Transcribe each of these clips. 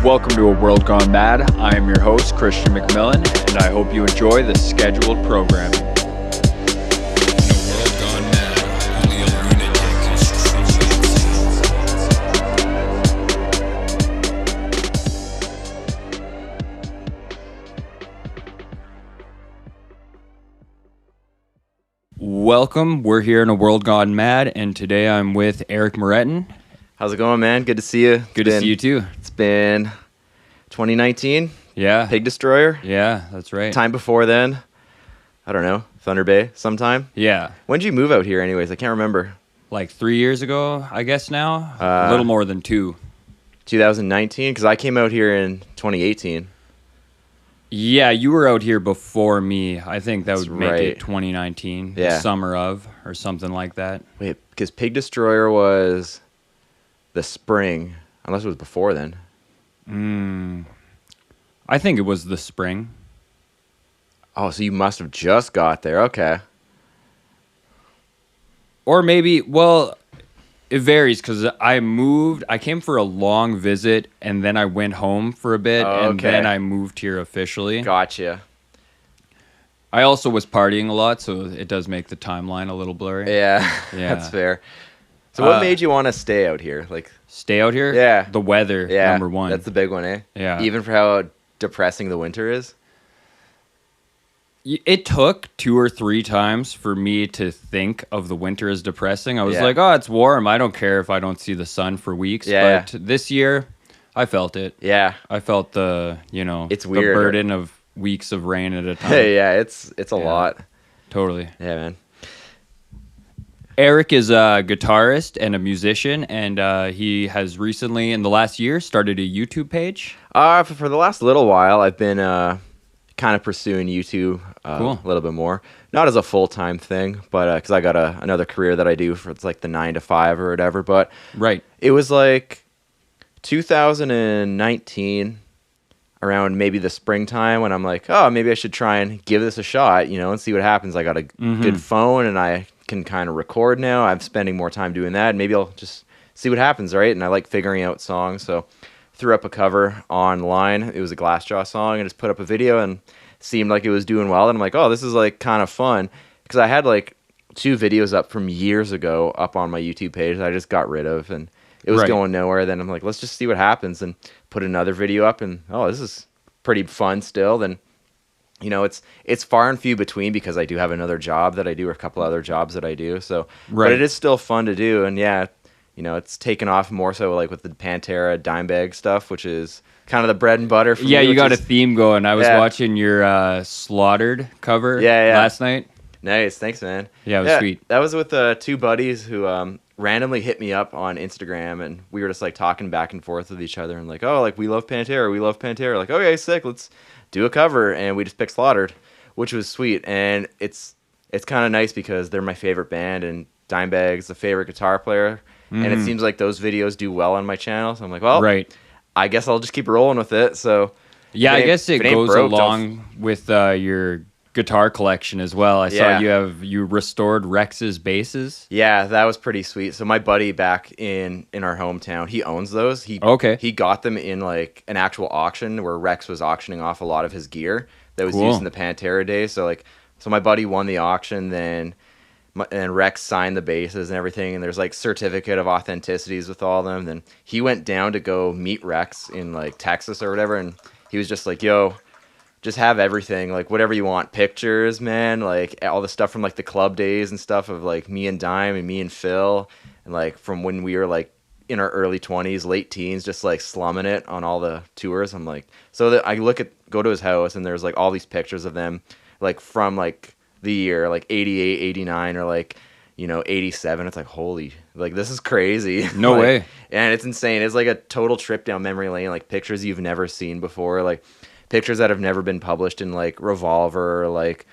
Welcome to A World Gone Mad. I am your host, Christian McMillan, and I hope you enjoy the scheduled programming. Welcome. We're here in A World Gone Mad, and today I'm with Eric Morettin. How's it going, man? Good to see you. Good to see you too. It's been 2019. Yeah. Pig Destroyer. Yeah, that's right. Time before then, I don't know, Thunder Bay sometime. Yeah. When did you move out here anyways? I can't remember. Like 3 years ago, I guess now. A little more than 2. 2019? Because I came out here in 2018. Yeah, you were out here before me. I think that That's would make right. it 2019. Yeah. The summer of, or something like that. Wait, because Pig Destroyer was the spring, unless it was before then. I think it was the spring. Oh, so you must have just got there. Okay. Or maybe, well, it varies because I came for a long visit and then I went home for a bit and Okay. then I moved here officially. Gotcha. I also was partying a lot, so it does make the timeline a little blurry. Yeah, Yeah. that's fair. So what made you want to stay out here? Like, Stay out here? Yeah. The weather, yeah, number one. that's the big one, eh? Yeah. Even for how depressing the winter is. It took 2 or 3 times for me to think of the winter as depressing. I was Yeah. like, oh, it's warm. I don't care if I don't see the sun for weeks. Yeah. But this year, I felt it. Yeah. I felt the It's the weird. burden of weeks of rain at a time. Yeah, it's a Yeah. lot. Totally. Yeah, man. Eric is a guitarist and a musician, and he has recently, in the last year, started a YouTube page. For the last little while, I've been kind of pursuing YouTube Cool. a little bit more. Not as a full-time thing, but because I got another career that I do for it's like the 9 to 5 or whatever. But Right. it was like 2019, around maybe the springtime, when I'm like, oh, maybe I should try and give this a shot, and see what happens. I got a good phone and I can kind of record now. I'm spending more time doing that. Maybe I'll just see what happens, right? And I like figuring out songs, so threw up a cover online. It was a Glassjaw song, and just put up a video, and seemed like it was doing well. And I'm like, oh, this is like kind of fun, because I had like 2 videos up from years ago up on my YouTube page that I just got rid of, and it was Right. going nowhere. Then I'm like, let's just see what happens, and put another video up, and oh, this is pretty fun still. Then it's far and few between, because I do have another job that I do, or a couple other jobs that I do. So, Right. but it is still fun to do, and yeah, it's taken off more so like with the Pantera Dimebag stuff, which is kind of the bread and butter for me. Yeah, you which got a is theme going. I was Yeah. watching your Slaughtered cover Yeah. last night. nice. Thanks, man. Yeah, it was sweet. That was with 2 buddies who randomly hit me up on Instagram, and we were just like talking back and forth with each other, and like, oh, like we love Pantera. Like, okay, sick. Let's do a cover, and we just picked Slaughtered, which was sweet. And it's kind of nice because they're my favorite band, and Dimebag's the favorite guitar player, and it seems like those videos do well on my channel. So I'm like, well, Right. I guess I'll just keep rolling with it. So Yeah, if I ain't- guess if it ain't goes broke, don't- along with your guitar collection as well. I saw Yeah. you restored Rex's basses. Yeah, that was pretty sweet. So my buddy back in our hometown, he owns those. Okay. He got them in like an actual auction where Rex was auctioning off a lot of his gear that was Cool. used in the Pantera days. So my buddy won the auction, then and Rex signed the bases and everything, and there's like certificate of authenticities with all of them. Then he went down to go meet Rex in like Texas or whatever, and he was just like, yo, just have everything, like whatever you want. Pictures, man, like all the stuff from like the club days and stuff of like me and Dime and me and Phil, and like from when we were like in our early 20s, late teens, just like slumming it on all the tours. I'm like, so that I go to his house, and there's like all these pictures of them, like from like the year like 88, 89, or like 87. It's like, holy, like this is crazy. No Like, way. and it's insane. It's like a total trip down memory lane, like pictures you've never seen before, like pictures that have never been published in like Revolver, or like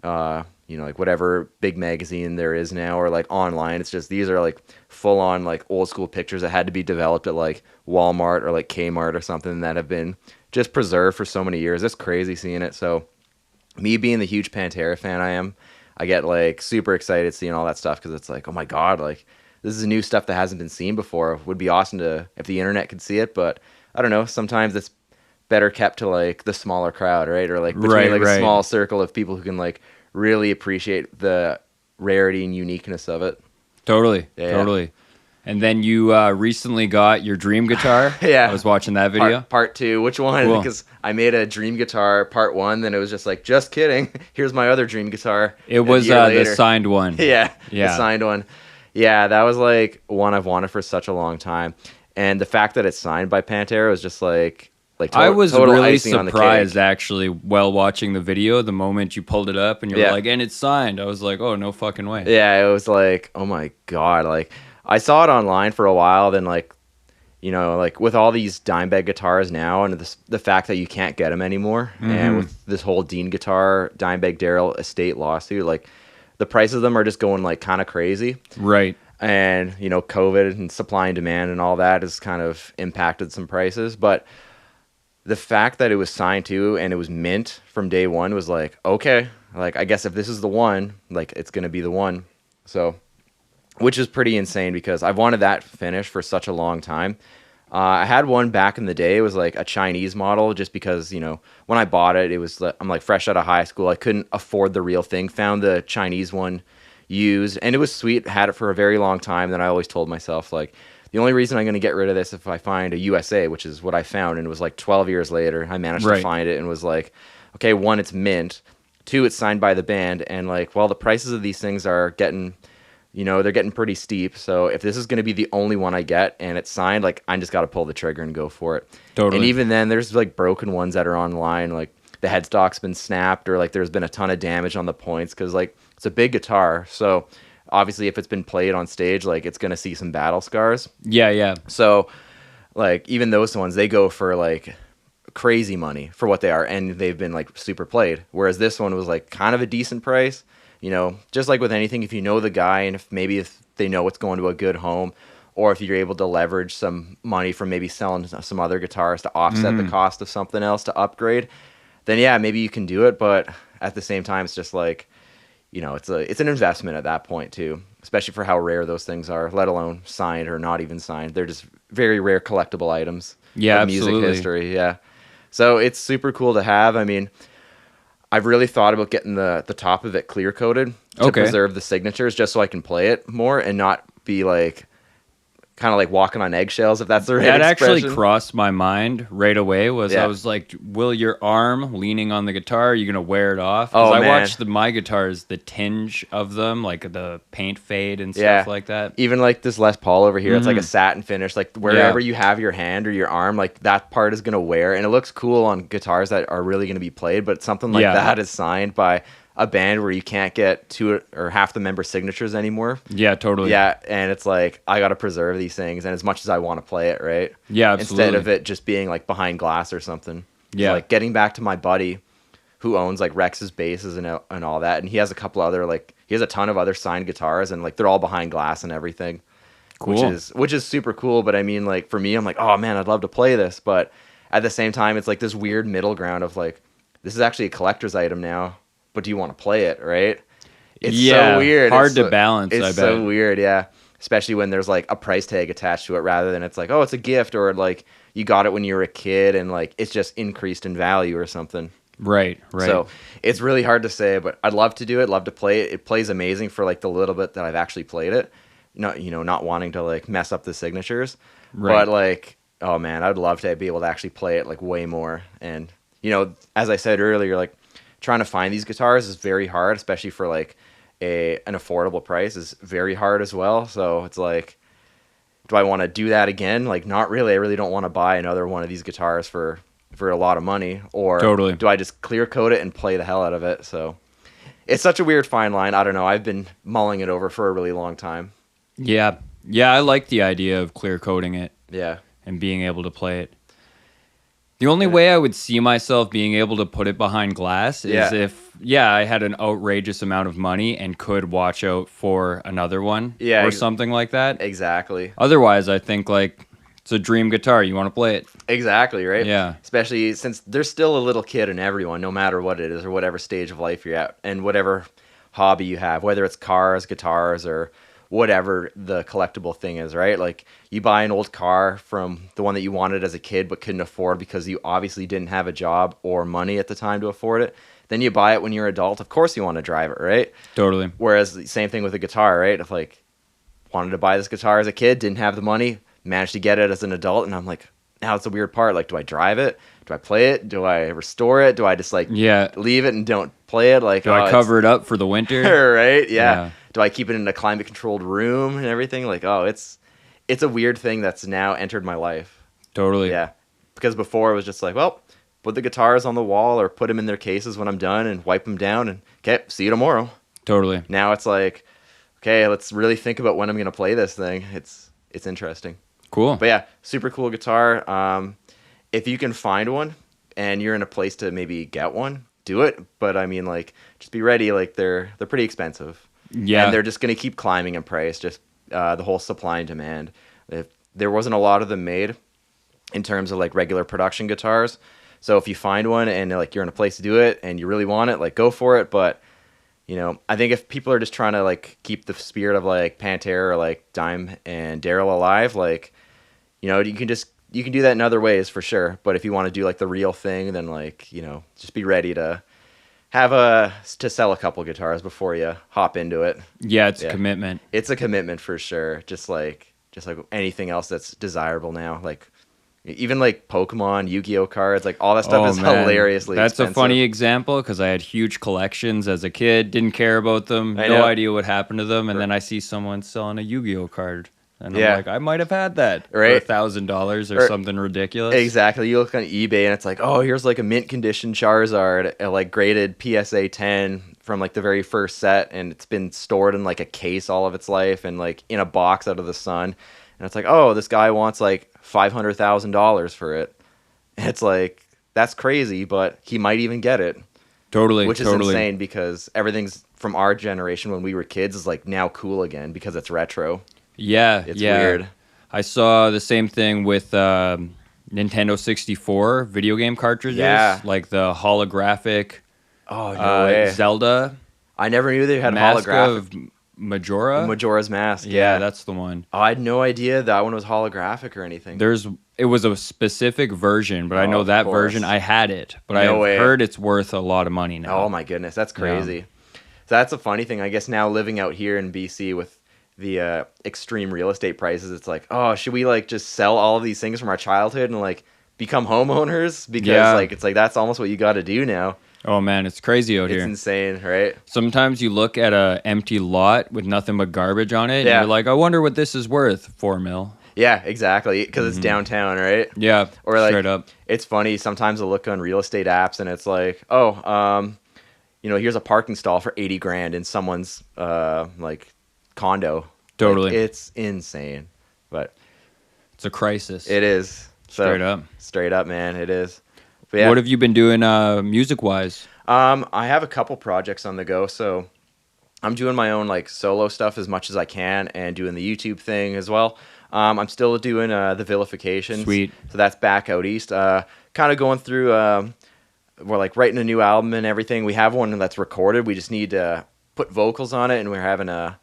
like whatever big magazine there is now, or like online. It's just, these are like full on like old school pictures that had to be developed at like Walmart or like Kmart or something, that have been just preserved for so many years. It's crazy seeing it. So me being the huge Pantera fan I get like super excited seeing all that stuff, because it's like, oh my god, like this is new stuff that hasn't been seen before. It would be awesome if the internet could see it, but I don't know, sometimes it's better kept to like the smaller crowd, right? Or like between like a Right. small circle of people who can like really appreciate the rarity and uniqueness of it. Totally. Yeah. Totally. And then you recently got your dream guitar. Yeah. I was watching that video. Part two. Which one? Cool. Because I made a dream guitar part one, then it was just like, just kidding. Here's my other dream guitar. It was the signed one. Yeah. Yeah. The signed one. Yeah, that was like one I've wanted for such a long time. And the fact that it's signed by Pantera was just like I was total really icing on the surprised cake. actually while watching the video. The moment you pulled it up and you're Yeah. like, and it's signed. I was like, oh, no fucking way. Yeah, it was like, oh my God. Like, I saw it online for a while, then like, you know, like with all these Dimebag guitars now and the fact that you can't get them anymore, and with this whole Dean guitar, Dimebag Darrell estate lawsuit, like the price of them are just going like kind of crazy. Right. And, you know, COVID and supply and demand and all that has kind of impacted some prices. But the fact that it was signed to and it was mint from day one was like, okay, like I guess if this is the one, like it's going to be the one. So, which is pretty insane because I've wanted that finish for such a long time. I had one back in the day. It was like a Chinese model just because, you know, when I bought it, it was I'm like fresh out of high school. I couldn't afford the real thing. Found the Chinese one used and it was sweet. Had it for a very long time. Then I always told myself like, the only reason I'm going to get rid of this if I find a USA, which is what I found. And it was like 12 years later, I managed to find it and was like, okay, one, it's mint. Two, it's signed by the band. And like, well, the prices of these things are getting, you know, they're getting pretty steep. So if this is going to be the only one I get and it's signed, like I just got to pull the trigger and go for it. Totally. And even then there's like broken ones that are online. Like the headstock's been snapped or like there's been a ton of damage on the points. Cause like it's a big guitar. So obviously if it's been played on stage, like it's going to see some battle scars. Yeah. So like even those ones, they go for like crazy money for what they are. And they've been like super played. Whereas this one was like kind of a decent price, you know, just like with anything, if you know the guy and if they know it's going to a good home, or if you're able to leverage some money from maybe selling some other guitars to offset the cost of something else to upgrade, then yeah, maybe you can do it. But at the same time, it's just like, you know, it's an investment at that point too, especially for how rare those things are, let alone signed or not even signed. They're just very rare collectible items of music history. Yeah. So it's super cool to have. I mean, I've really thought about getting the top of it clear coated to preserve the signatures just so I can play it more and not be like kind of like walking on eggshells, if that's the right expression. That actually crossed my mind right away. I was like, will your arm leaning on the guitar, are you going to wear it off? Because I watched my guitars, the tinge of them, like the paint fade and stuff like that. Even like this Les Paul over here, it's like a satin finish. Like wherever you have your hand or your arm, like that part is going to wear. And it looks cool on guitars that are really going to be played, but something like that is signed by a band where you can't get two or half the member signatures anymore. Yeah, totally. Yeah, and it's like, I got to preserve these things, and as much as I want to play it, right? Yeah, absolutely. Instead of it just being like behind glass or something. Yeah. So, like getting back to my buddy who owns like Rex's basses and all that, and he has a couple other he has a ton of other signed guitars, and like they're all behind glass and everything. Cool. Which is super cool, but I mean, like for me, I'm like, oh man, I'd love to play this, but at the same time, it's like this weird middle ground of like, this is actually a collector's item now, but do you want to play it, right? It's so weird. Hard to balance, It's I bet. so weird, yeah. Especially when there's like a price tag attached to it rather than it's like, oh, it's a gift, or like you got it when you were a kid and like it's just increased in value or something. Right. So it's really hard to say, but I'd love to do it, love to play it. It plays amazing for like the little bit that I've actually played it. Not wanting to like mess up the signatures. Right. But like, oh man, I'd love to be able to actually play it like way more. And, you know, as I said earlier, like trying to find these guitars is very hard, especially for like an affordable price is very hard as well. So it's like, do I want to do that again? Like, not really. I really don't want to buy another one of these guitars for a lot of money. Or do I just clear coat it and play the hell out of it? So it's such a weird fine line. I don't know. I've been mulling it over for a really long time. Yeah. I like the idea of clear coating it. Yeah. And being able to play it. The only way I would see myself being able to put it behind glass is if I had an outrageous amount of money and could watch out for another one or something like that. Exactly. Otherwise, I think like it's a dream guitar. You want to play it. Exactly, right? Yeah. Especially since there's still a little kid in everyone, no matter what it is or whatever stage of life you're at and whatever hobby you have, whether it's cars, guitars, or whatever the collectible thing is, right? Like you buy an old car from the one that you wanted as a kid but couldn't afford because you obviously didn't have a job or money at the time to afford it. Then you buy it when you're an adult. Of course you want to drive it, right? Totally. Whereas the same thing with a guitar, right? If like wanted to buy this guitar as a kid, didn't have the money, managed to get it as an adult, and I'm like, now it's a weird part. Like, do I drive it? Do I play it? Do I restore it? Do I just like leave it and don't play it? Like, do I cover it up for the winter? Right? Yeah. Do I keep it in a climate controlled room and everything? Like, oh, it's a weird thing that's now entered my life. Totally. Yeah. Because before it was just like, well, put the guitars on the wall or put them in their cases when I'm done and wipe them down and okay, see you tomorrow. Totally. Now it's like, okay, let's really think about when I'm going to play this thing. It's interesting. Cool. But yeah, super cool guitar. If you can find one and you're in a place to maybe get one, do it. But I mean, like, just be ready. Like, they're pretty expensive. Yeah. And they're just going to keep climbing in price, just the whole supply and demand. If there wasn't a lot of them made in terms of like regular production guitars. So if you find one and like you're in a place to do it and you really want it, like go for it. But you know, I think if people are just trying to like keep the spirit of like Pantera or like Dime and Daryl alive, like, you know, you can do that in other ways for sure. But if you want to do like the real thing, then like, you know, just be ready to sell a couple guitars before you hop into it. Yeah, it's a commitment. It's a commitment for sure. Just like anything else that's desirable now, like even like Pokemon, Yu-Gi-Oh cards, like all that stuff is hilariously expensive. A funny example because I had huge collections as a kid, didn't care about them, no idea what happened to them, and then I see someone selling a Yu-Gi-Oh card. And I'm like, I might have had that for $1,000 or something ridiculous. Exactly. You look on eBay and it's like, oh, here's like a mint condition Charizard, like graded PSA 10 from like the very first set, and it's been stored in like a case all of its life and like in a box out of the sun. And it's like, oh, this guy wants like $500,000 for it. And it's like, that's crazy, but he might even get it. Totally. Which is insane because everything's from our generation when we were kids is like now cool again because it's retro. Yeah, it's weird. I saw the same thing with Nintendo 64 video game cartridges. Yeah. Like the holographic Zelda. I never knew they had Mask holographic. Of Majora's Mask. Yeah, that's the one. Oh, I had no idea that one was holographic or anything. It was a specific version, but I know that version. I had it, but I've heard it's worth a lot of money now. Oh my goodness, that's crazy. Yeah. So that's a funny thing. I guess now living out here in BC with the extreme real estate prices, it's like, oh, should we like just sell all of these things from our childhood and like become homeowners? Because like it's like that's almost what you got to do now. Oh man, it's crazy out here. It's insane, right? Sometimes you look at a empty lot with nothing but garbage on it, and you're like, I wonder what this is worth. $4 million. Yeah, exactly, because it's downtown, right? Yeah, or like, straight up. It's funny. Sometimes I look on real estate apps, and it's like, oh, you know, here's a parking stall for $80,000 in someone's like condo. Totally, like, it's insane, but it's a crisis. It is straight up, man. It is. Yeah. What have you been doing music-wise? I have a couple projects on the go, so I'm doing my own like solo stuff as much as I can and doing the YouTube thing as well. I'm still doing the Vilification. Sweet. So that's back out east. Kind of going through, we're like writing a new album and everything. We have one that's recorded. We just need to put vocals on it, and we're having a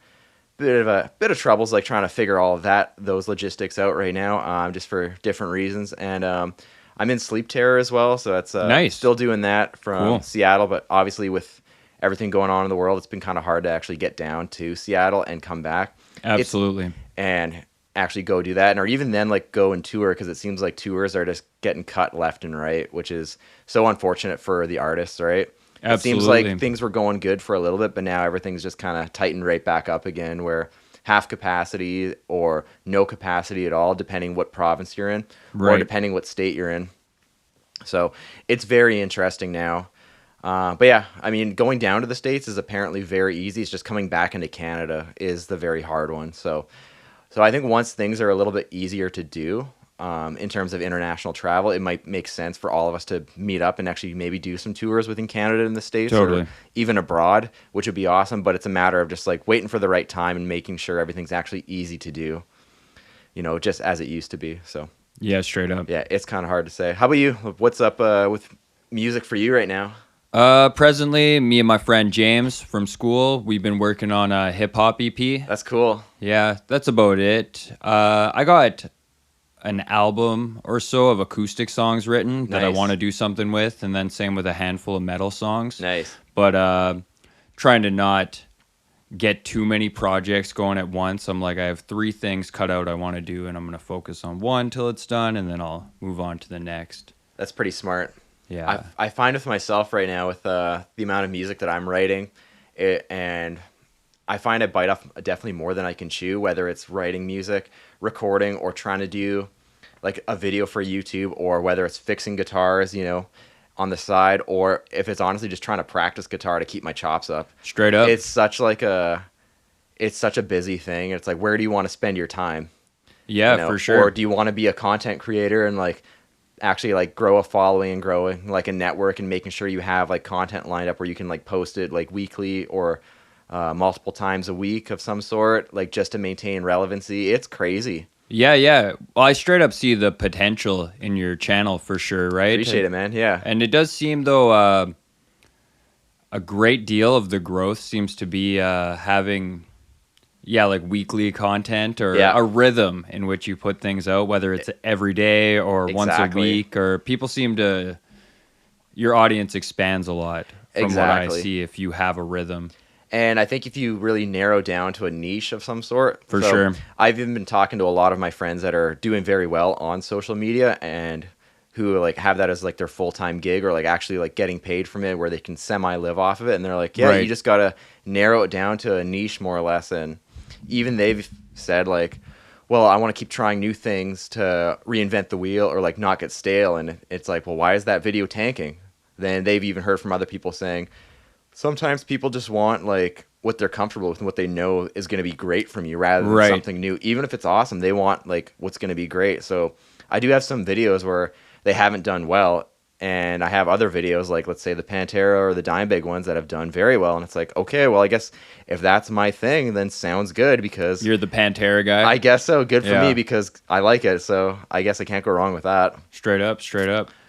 bit of troubles like trying to figure all of those logistics out right now, just for different reasons. And I'm in Sleep Terror as well, so that's nice. Still doing that from Seattle, but obviously with everything going on in the world, it's been kind of hard to actually get down to Seattle and come back. Absolutely. And actually go do that, or even then like go and tour, because it seems like tours are just getting cut left and right, which is so unfortunate for the artists, right? Absolutely. It seems like things were going good for a little bit, but now everything's just kind of tightened right back up again, where half capacity or no capacity at all, depending what province you're in, or depending what state you're in. So it's very interesting now. But yeah, I mean, going down to the States is apparently very easy. It's just coming back into Canada is the very hard one. So I think once things are a little bit easier to do, in terms of international travel, it might make sense for all of us to meet up and actually maybe do some tours within Canada and the States, or even abroad, which would be awesome. But it's a matter of just like waiting for the right time and making sure everything's actually easy to do, you know, just as it used to be. So yeah, straight up. Yeah, it's kind of hard to say. How about you? What's up with music for you right now? Presently, me and my friend James from school, we've been working on a hip hop EP. That's cool. Yeah, that's about it. I got an album or so of acoustic songs written that I Nice. want to do something with, and then same with a handful of metal songs. Nice. But trying to not get too many projects going at once. I'm like, I have 3 things cut out I want to do, and I'm going to focus on one till it's done, and then I'll move on to the next. That's pretty smart. Yeah. I find with myself right now with the amount of music that I'm writing, and I find I bite off definitely more than I can chew, whether it's writing music, recording, or trying to do like a video for YouTube, or whether it's fixing guitars, on the side, or if it's honestly just trying to practice guitar to keep my chops up. Straight up. It's such a busy thing. It's like, where do you want to spend your time? Yeah, for sure. Or do you want to be a content creator and like actually like grow a following and growing like a network and making sure you have like content lined up where you can like post it like weekly or multiple times a week of some sort, like just to maintain relevancy? It's crazy. Yeah. Well, I straight up see the potential in your channel for sure, right? Appreciate it, man. Yeah. And it does seem, though, a great deal of the growth seems to be having, like weekly content or a rhythm in which you put things out, whether it's every day or once a week, or people seem to, your audience expands a lot from what I see if you have a rhythm. And I think if you really narrow down to a niche of some sort. For sure. I've even been talking to a lot of my friends that are doing very well on social media and who like have that as like their full-time gig or like actually like getting paid from it where they can semi-live off of it. And they're like, you just got to narrow it down to a niche more or less. And even they've said like, well, I want to keep trying new things to reinvent the wheel or like not get stale. And it's like, well, why is that video tanking? Then they've even heard from other people saying, sometimes people just want like what they're comfortable with and what they know is going to be great from you rather than something new. Even if it's awesome, they want like what's going to be great. So I do have some videos where they haven't done well, and I have other videos like, let's say, the Pantera or the Dimebag ones that have done very well. And it's like, okay, well, I guess if that's my thing, then sounds good because you're the Pantera guy. I guess so. Good for me because I like it. So I guess I can't go wrong with that. Straight up.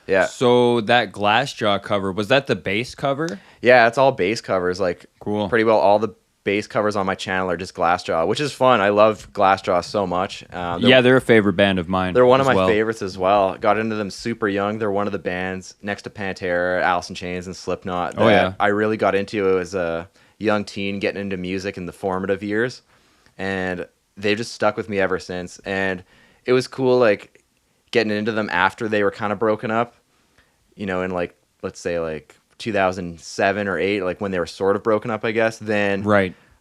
Yeah. So that Glassjaw cover, was that the bass cover? Yeah, it's all bass covers. Like, cool. Pretty well all the bass covers on my channel are just Glassjaw, which is fun. I love Glassjaw so much. They're a favorite band of mine. They're one of my favorites as well. Got into them super young. They're one of the bands next to Pantera, Alice in Chains, and Slipknot that I really got into as a young teen, getting into music in the formative years. And they've just stuck with me ever since. And it was cool, like, getting into them after they were kind of broken up. In like, let's say like 2007 or 8, like when they were sort of broken up, I guess. Then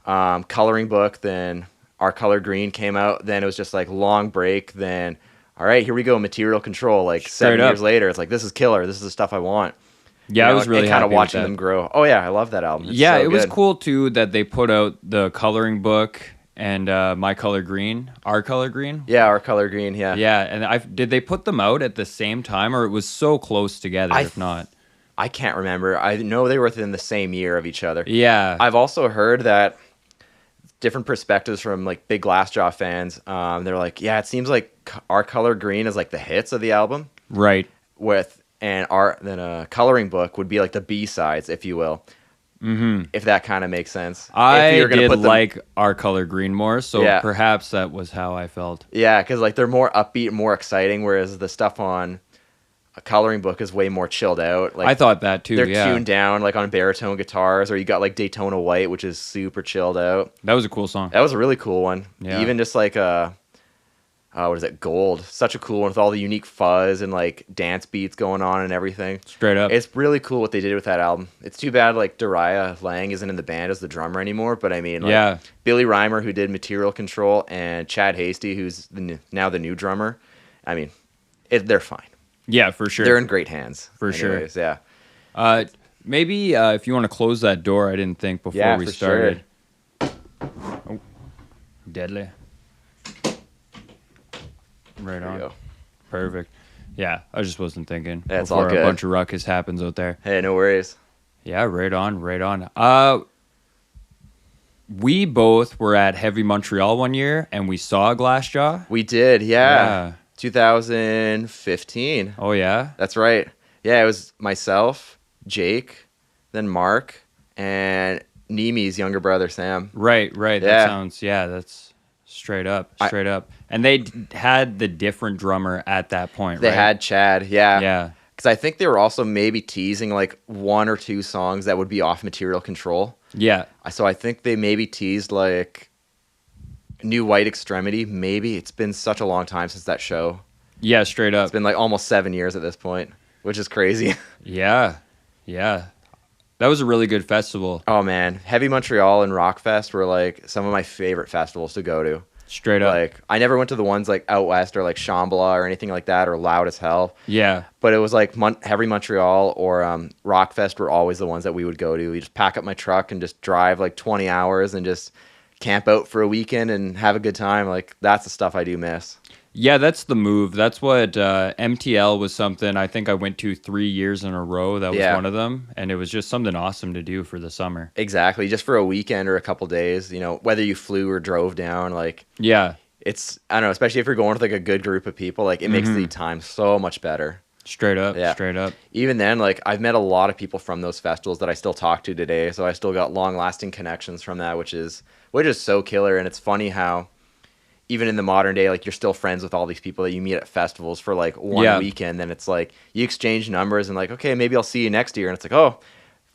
Coloring Book, then Our Color Green came out. Then it was just like long break. Then, all right, here we go, Material Control. Like 7 years later, it's like, this is killer. This is the stuff I want. Yeah, I was really kind happy of watching with that. them grow. Oh yeah, I love that album. It's it was cool too that they put out the Coloring Book and My Color Green, Our Color Green. Yeah, Our Color Green. Yeah. Yeah, and did they put them out at the same time, or it was so close together? If not, I can't remember. I know they were within the same year of each other. Yeah. I've also heard that different perspectives from like big Glassjaw fans. They're like, yeah, it seems like Our Color Green is like the hits of the album, right? Then Coloring Book would be like the B-sides, if you will. Mm-hmm. If that kind of makes sense. I did like Our Color Green more, so perhaps that was how I felt. Yeah, because like they're more upbeat, more exciting, whereas the stuff on A Coloring Book is way more chilled out. Like, I thought that too. They're tuned down like on baritone guitars, or you got like Daytona White, which is super chilled out. That was a cool song. That was a really cool one. Yeah. Even just like what is it? Gold. Such a cool one with all the unique fuzz and like dance beats going on and everything. Straight up. It's really cool what they did with that album. It's too bad like Dariah Lang isn't in the band as the drummer anymore, but I mean, like, Billy Reimer, who did Material Control, and Chad Hasty, who's now the new drummer. I mean, they're fine. Yeah, for sure. They're in great hands. For anyways, sure. Yeah. Maybe if you want to close that door, I didn't think before we started. Sure. Oh, deadly. Right on. Go. Perfect. Yeah, I just wasn't thinking. That's before all good. A bunch of ruckus happens out there. Hey, no worries. Yeah, right on. We both were at Heavy Montreal one year, and we saw Glassjaw. We did, yeah. 2015. Oh, yeah? That's right. Yeah, it was myself, Jake, then Mark, and Nimi's younger brother Sam. Right. Yeah. That sounds, that's straight up. And they had the different drummer at that point, They right? had Chad, yeah. Yeah. Because I think they were also maybe teasing like 1 or 2 songs that would be off Material Control. Yeah. So I think they maybe teased like New White Extremity. Maybe. It's been such a long time since that show. Yeah, straight up. It's been like almost 7 years at this point, which is crazy. Yeah. That was a really good festival. Oh man, Heavy Montreal and Rockfest were like some of my favorite festivals to go to. Straight up. Like I never went to the ones like out west or like Shambhala or anything like that or Loud as Hell. Yeah. But it was like Heavy Montreal or Rockfest were always the ones that we would go to. We just pack up my truck and just drive like 20 hours and just camp out for a weekend and have a good time. Like that's the stuff I do miss. Yeah, that's the move. That's what MTL was something I think I went to 3 years in a row. That was one of them. And it was just something awesome to do for the summer. Exactly. Just for a weekend or a couple days, you know, whether you flew or drove down, like, yeah, it's, I don't know, especially if you're going with like a good group of people, like it makes the time so much better. Straight up. Even then, like I've met a lot of people from those festivals that I still talk to today. So I still got long lasting connections from that, which is so killer. And it's funny how, even in the modern day, like you're still friends with all these people that you meet at festivals for like one weekend. Then it's like you exchange numbers and like, okay, maybe I'll see you next year. And it's like, oh,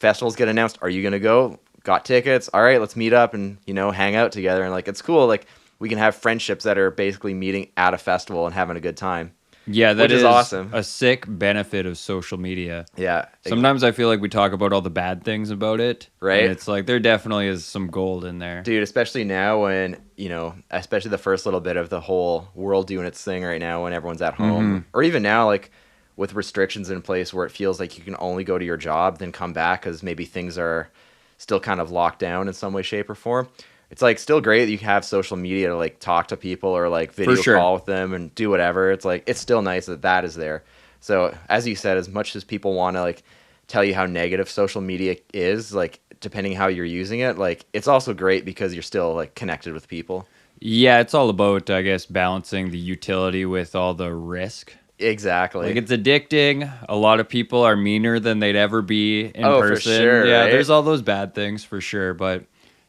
festivals get announced. Are you going to go? Got tickets? All right, let's meet up and, you know, hang out together. And like, it's cool. Like we can have friendships that are basically meeting at a festival and having a good time. Yeah, that is awesome. A sick benefit of social media. Yeah. Sometimes I feel like we talk about all the bad things about it. Right. And it's like there definitely is some gold in there. Dude, especially now when, you know, especially the first little bit of the whole world doing its thing right now when everyone's at home. Or even now, like with restrictions in place where it feels like you can only go to your job, then come back because maybe things are still kind of locked down in some way, shape, or form. It's like still great that you have social media to like talk to people or like video call with them and do whatever. It's like it's still nice that that is there. So as you said, as much as people want to like tell you how negative social media is, like depending how you're using it, like it's also great because you're still like connected with people. Yeah, it's all about, I guess, balancing the utility with all the risk. Exactly. Like it's addicting. A lot of people are meaner than they'd ever be in person. For sure, yeah, right? There's all those bad things for sure, but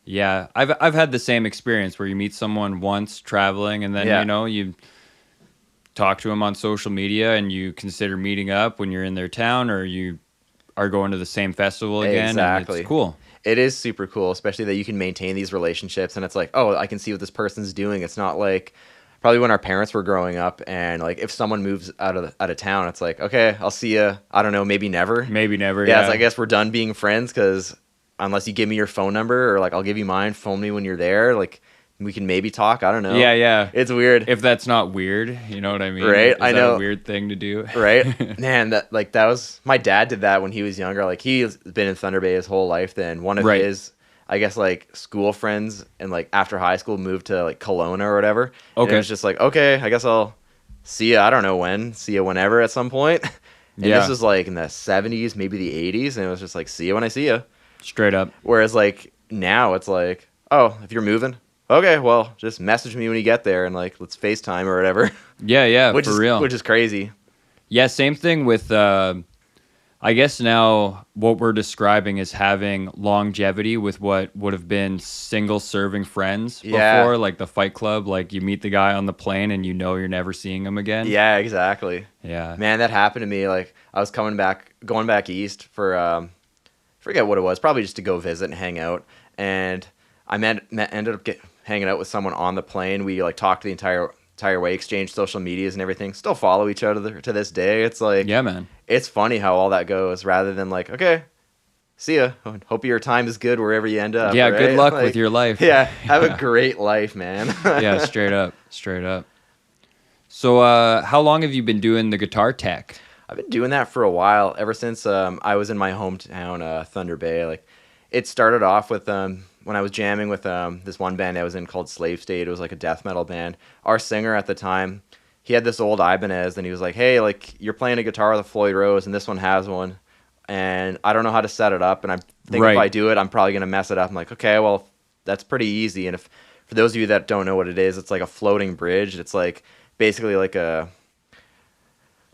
yeah, I've had the same experience where you meet someone once traveling and then, you know, you talk to them on social media and you consider meeting up when you're in their town or you are going to the same festival again. Exactly. And it's cool. It is super cool, especially that you can maintain these relationships and it's like, oh, I can see what this person's doing. It's not like probably when our parents were growing up and like if someone moves out of town, it's like, okay, I'll see you. I don't know, maybe never. Yeah, it's, I guess we're done being friends because unless you give me your phone number or like I'll give you mine, phone me when you're there, like we can maybe talk. I don't know. Yeah. It's weird. If that's not weird, you know what I mean? Right. I know. A weird thing to do. Right. Man, that was my dad did that when he was younger. Like he's been in Thunder Bay his whole life. Then one of his, I guess like school friends and like after high school moved to like Kelowna or whatever. Okay. And it was just like, okay, I guess I'll see you. I don't know when. See you whenever at some point. And this was like in the 70s, maybe the 80s. And it was just like, see you when I see you. Straight up. Whereas like now it's like, oh, if you're moving, okay, well, just message me when you get there and like let's FaceTime or whatever. Yeah, real. Which is crazy. Yeah, same thing with I guess now what we're describing is having longevity with what would have been single serving friends before, like the Fight Club, like you meet the guy on the plane and you know you're never seeing him again. Yeah, exactly. Yeah. Man, that happened to me. Like I was going back east for forget what it was, probably just to go visit and hang out. And I ended up hanging out with someone on the plane. We like talked the entire way, exchanged social medias and everything. Still follow each other to this day. It's like, yeah, man. It's funny how all that goes. Rather than like, okay, see ya. Hope your time is good wherever you end up. Yeah, right? good luck like, with your life. Yeah, have a great life, man. Yeah, straight up. So, how long have you been doing the guitar tech? I've been doing that for a while, ever since I was in my hometown, Thunder Bay. Like, it started off with when I was jamming with this one band I was in called Slave State. It was like a death metal band. Our singer at the time, he had this old Ibanez, and he was like, "Hey, like you're playing a guitar with a Floyd Rose, and this one has one, and I don't know how to set it up, and I think if I do it, I'm probably gonna mess it up." I'm like, "Okay, well, that's pretty easy." And if for those of you that don't know what it is, it's like a floating bridge. It's like basically like a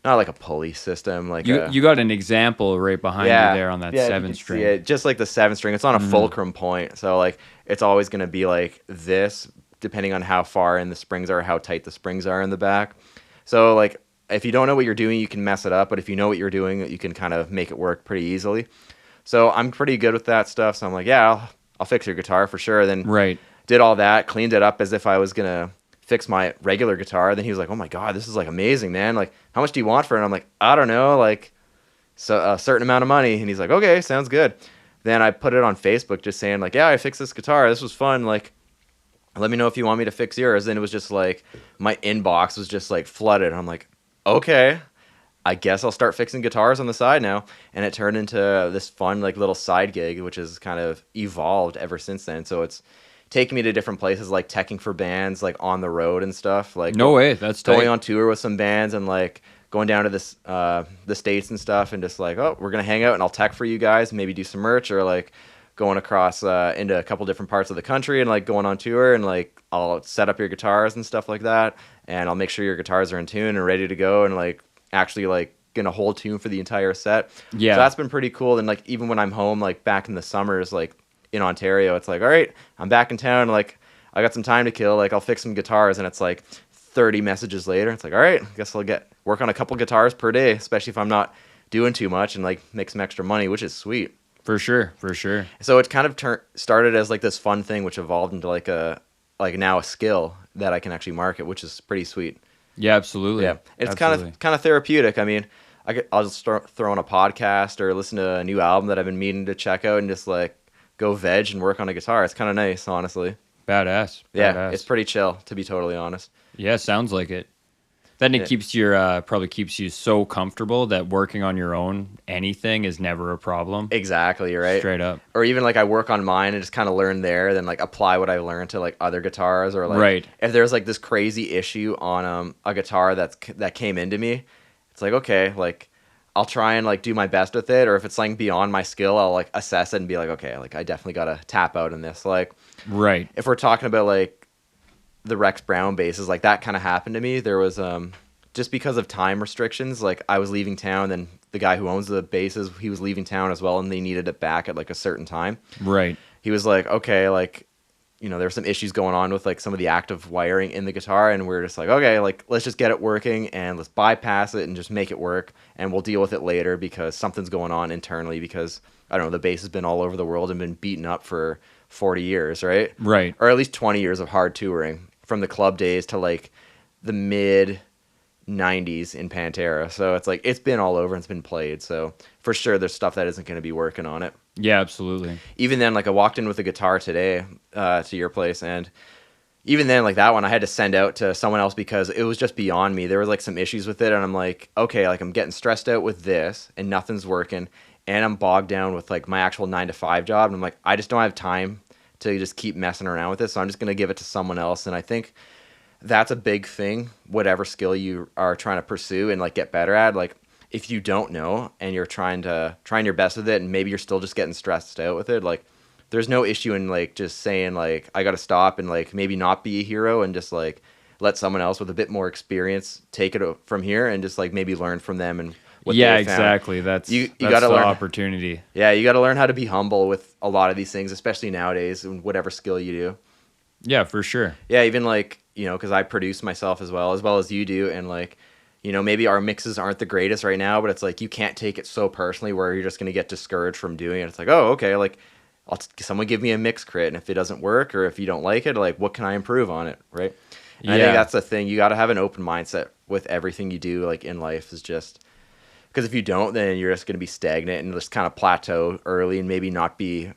not like a pulley system, like you got an example right behind you there on that 7 string. Yeah, just like the 7 string. It's on a fulcrum point, so like it's always going to be like this, depending on how far in the springs are, how tight the springs are in the back. So like if you don't know what you're doing, you can mess it up, but if you know what you're doing, you can kind of make it work pretty easily. So I'm pretty good with that stuff. So I'm like, yeah, I'll fix your guitar for sure. Then did all that, cleaned it up as if I was gonna fix my regular guitar. Then he was like, oh my god, this is like amazing, man. Like, how much do you want for it? And I'm like, I don't know, like so a certain amount of money. And he's like, okay, sounds good. Then I put it on Facebook just saying like, yeah, I fixed this guitar. This was fun. Like, let me know if you want me to fix yours. Then it was just like my inbox was just like flooded. I'm like, okay, I guess I'll start fixing guitars on the side now. And it turned into this fun like little side gig, which has kind of evolved ever since then. So it's taking me to different places, like teching for bands, like on the road and stuff. Like no way, that's going tight. on tour with some bands and like going down to this the States and stuff, and just like, oh, we're gonna hang out and I'll tech for you guys, maybe do some merch, or like going across into a couple different parts of the country and like going on tour, and like I'll set up your guitars and stuff like that, and I'll make sure your guitars are in tune and ready to go, and like actually like gonna hold tune for the entire set. Yeah, so that's been pretty cool. And like even when I'm home, like back in the summers, like in Ontario, it's like, all right, I'm back in town, like I got some time to kill, like I'll fix some guitars, and it's like 30 messages later, it's like, all right, I guess I'll work on a couple guitars per day, especially if I'm not doing too much, and like make some extra money, which is sweet. For sure, for sure. So it kind of started as like this fun thing, which evolved into like now a skill that I can actually market, which is pretty sweet. Yeah, absolutely. Yeah, it's kind of therapeutic. I mean, I'll just throw on a podcast or listen to a new album that I've been meaning to check out, and just like go veg and work on a guitar. It's kind of nice, honestly. Badass. Yeah, it's pretty chill, to be totally honest. Yeah, sounds like it. Then it keeps your probably keeps you so comfortable that working on your own anything is never a problem. Exactly, right? Straight up. Or even like I work on mine and just kind of learn there, then like apply what I learned to like other guitars, or like if there's like this crazy issue on a guitar that came into me, it's like, okay, like I'll try and like do my best with it, or if it's like beyond my skill, I'll like assess it and be like, okay, like I definitely got to tap out in this. Like, if we're talking about like the Rex Brown basses, like that kind of happened to me. There was just because of time restrictions, like I was leaving town, then the guy who owns the basses, he was leaving town as well, and they needed it back at like a certain time. He was like, okay, like, you know, there's some issues going on with like some of the active wiring in the guitar, and we're just like, okay, like let's just get it working and let's bypass it and just make it work, and we'll deal with it later because something's going on internally, because I don't know, the bass has been all over the world and been beaten up for 40 years, right? Or at least 20 years of hard touring, from the club days to like the mid 90s in Pantera. So it's like it's been all over and it's been played. So for sure there's stuff that isn't going to be working on it. Yeah, absolutely. Even then, like I walked in with a guitar today to your place, and even then, like that one I had to send out to someone else because it was just beyond me. There was like some issues with it, and I'm like, okay, like I'm getting stressed out with this and nothing's working, and I'm bogged down with like my actual 9-to-5 job, and I'm like, I just don't have time to just keep messing around with this, so I'm just going to give it to someone else. And I think that's a big thing, whatever skill you are trying to pursue and like get better at. Like if you don't know and you're trying your best with it, and maybe you're still just getting stressed out with it, like there's no issue in like just saying like I got to stop and like maybe not be a hero and just like let someone else with a bit more experience take it from here and just like maybe learn from them and what they found. Exactly. That's you that's gotta the learn opportunity. Yeah, you got to learn how to be humble with a lot of these things, especially nowadays, and whatever skill you do. Yeah, for sure. Yeah, even like, you know, because I produce myself as well as you do, and like, you know, maybe our mixes aren't the greatest right now, but it's like you can't take it so personally where you're just gonna get discouraged from doing it. It's like, oh, okay, like someone give me a mix crit, and if it doesn't work or if you don't like it, like what can I improve on it, right? And I think that's the thing. You got to have an open mindset with everything you do, like in life, is just because if you don't, then you're just gonna be stagnant and just kind of plateau early and maybe not be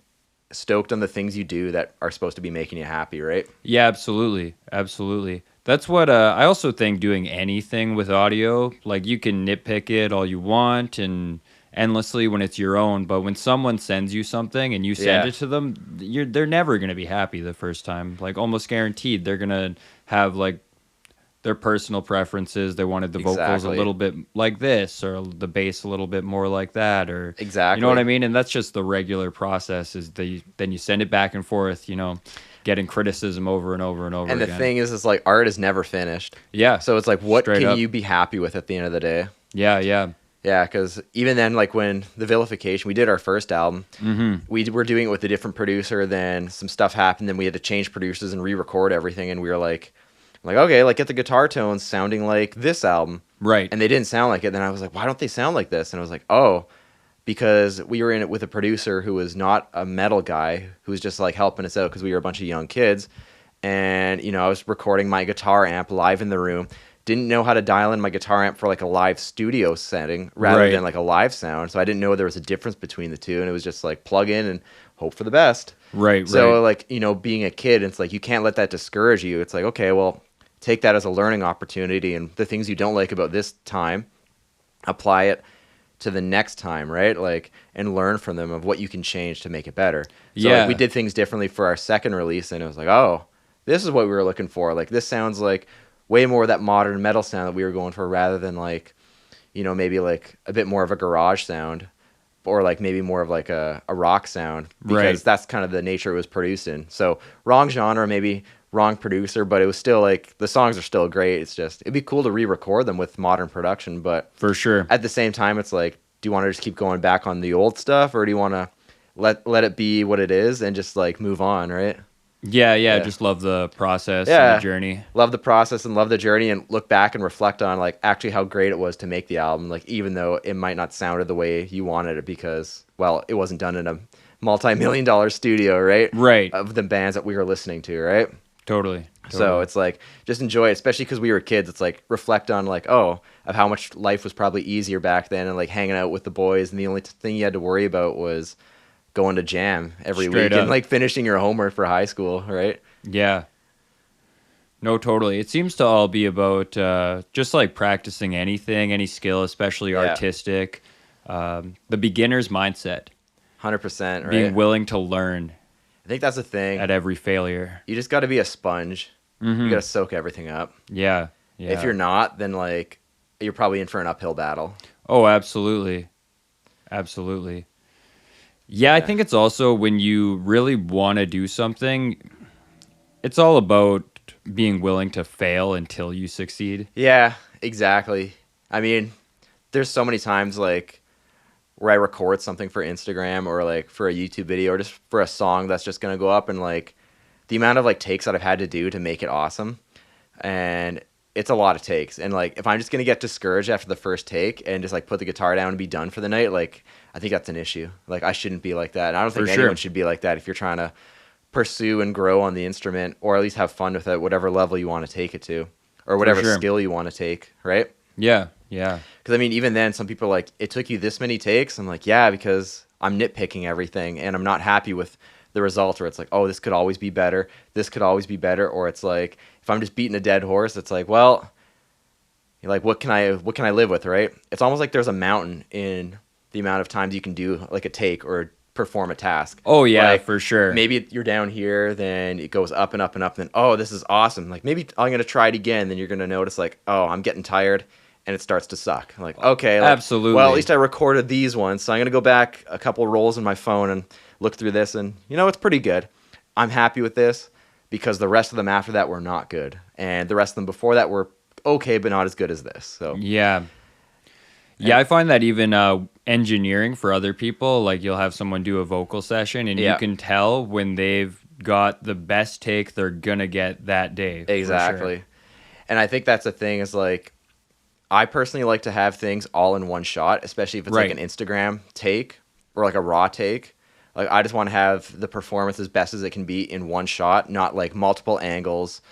stoked on the things you do that are supposed to be making you happy, right? Yeah, absolutely. Absolutely. That's what I also think doing anything with audio, like you can nitpick it all you want and endlessly when it's your own, but when someone sends you something and you send it to them, they're never going to be happy the first time. Like almost guaranteed they're going to have like their personal preferences. They wanted the vocals a little bit like this, or the bass a little bit more like that, or you know what I mean? And that's just the regular process. Is then you send it back and forth, you know, getting criticism over and over and over again. And the thing is like art is never finished. Yeah. So it's like, what can you be happy with at the end of the day? Yeah, yeah. Yeah, because even then, like when the Vilification, we did our first album, we were doing it with a different producer. Then some stuff happened, then we had to change producers and re-record everything. And we were like, okay, like get the guitar tones sounding like this album. Right. And they didn't sound like it. Then I was like, why don't they sound like this? And I was like, oh, because we were in it with a producer who was not a metal guy, who was just like helping us out because we were a bunch of young kids. And, you know, I was recording my guitar amp live in the room. Didn't know how to dial in my guitar amp for like a live studio setting rather than like a live sound. So I didn't know there was a difference between the two. And it was just like plug in and hope for the best. Right. So like, you know, being a kid, it's like you can't let that discourage you. It's like, okay, well, take that as a learning opportunity, and the things you don't like about this time, apply it to the next time, right? Like, and learn from them of what you can change to make it better. So like, we did things differently for our second release, and it was like, oh, this is what we were looking for. Like, this sounds like way more of that modern metal sound that we were going for, rather than like, you know, maybe like a bit more of a garage sound, or like maybe more of like a rock sound, because that's kind of the nature it was produced in. So wrong genre, maybe wrong producer, but it was still like, the songs are still great. It's just, it'd be cool to re-record them with modern production, but for sure, at the same time, it's like, do you want to just keep going back on the old stuff, or do you want to let it be what it is and just like move on, right? Yeah. Just love the process and the journey. Love the process and love the journey, and look back and reflect on like actually how great it was to make the album. Like, even though it might not sounded the way you wanted it, because, well, it wasn't done in a multi-million-dollar studio, right? Right. Of the bands that we were listening to, right? Totally. So it's like, just enjoy it, especially because we were kids. It's like, reflect on like, oh, of how much life was probably easier back then, and like hanging out with the boys, and the only thing you had to worry about was going to jam every week and like finishing your homework for high school, right? Yeah. No, totally. It seems to all be about just like practicing anything, any skill, especially artistic. The beginner's mindset. 100%, right? Being willing to learn. I think that's the thing. At every failure. You just got to be a sponge. You got to soak everything up. Yeah. If you're not, then like you're probably in for an uphill battle. Oh, absolutely. Absolutely. Yeah, I think it's also when you really want to do something, it's all about being willing to fail until you succeed. Yeah, exactly. I mean, there's so many times like where I record something for Instagram, or like for a YouTube video, or just for a song that's just going to go up, and like the amount of like takes that I've had to do to make it awesome. And it's a lot of takes. And like, if I'm just going to get discouraged after the first take and just like put the guitar down and be done for the night, like, I think that's an issue. Like, I shouldn't be like that. And I don't think anyone should be like that if you're trying to pursue and grow on the instrument, or at least have fun with it, whatever level you want to take it to, or whatever skill you want to take, right? Yeah. Because I mean, even then, some people are like, it took you this many takes. I'm like, yeah, because I'm nitpicking everything and I'm not happy with the result, or it's like, oh, this could always be better. This could always be better. Or it's like, if I'm just beating a dead horse, it's like, well, like, what can I live with, right? It's almost like there's a mountain in the amount of times you can do like a take or perform a task. Oh yeah, like, for sure. Maybe you're down here, then it goes up and up and up, and then, oh, this is awesome. Like, maybe I'm gonna try it again. Then you're gonna notice like, oh, I'm getting tired, and it starts to suck. Like, okay, like, absolutely. Well, at least I recorded these ones, so I'm gonna go back a couple rolls in my phone and look through this, and you know, it's pretty good. I'm happy with this, because the rest of them after that were not good, and the rest of them before that were okay, but not as good as this. So yeah, I find that even engineering for other people, like you'll have someone do a vocal session, and you can tell when they've got the best take they're gonna get that day. Exactly. Sure. And I think that's the thing, is like, I personally like to have things all in one shot, especially if it's like an Instagram take or like a raw take. Like, I just want to have the performance as best as it can be in one shot, not like multiple angles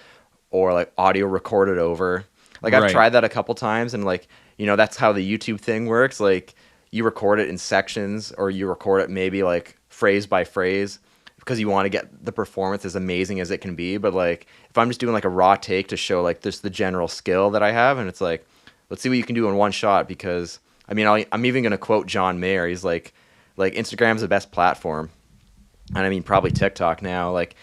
or like audio recorded over. Like, I've tried that a couple times, and like, you know, that's how the YouTube thing works. Like, you record it in sections, or you record it maybe like phrase by phrase, because you want to get the performance as amazing as it can be. But like, if I'm just doing like a raw take to show like just the general skill that I have, and it's like, let's see what you can do in one shot. Because I mean, I'm even going to quote John Mayer. He's like Instagram's the best platform. And I mean, probably TikTok now. Like,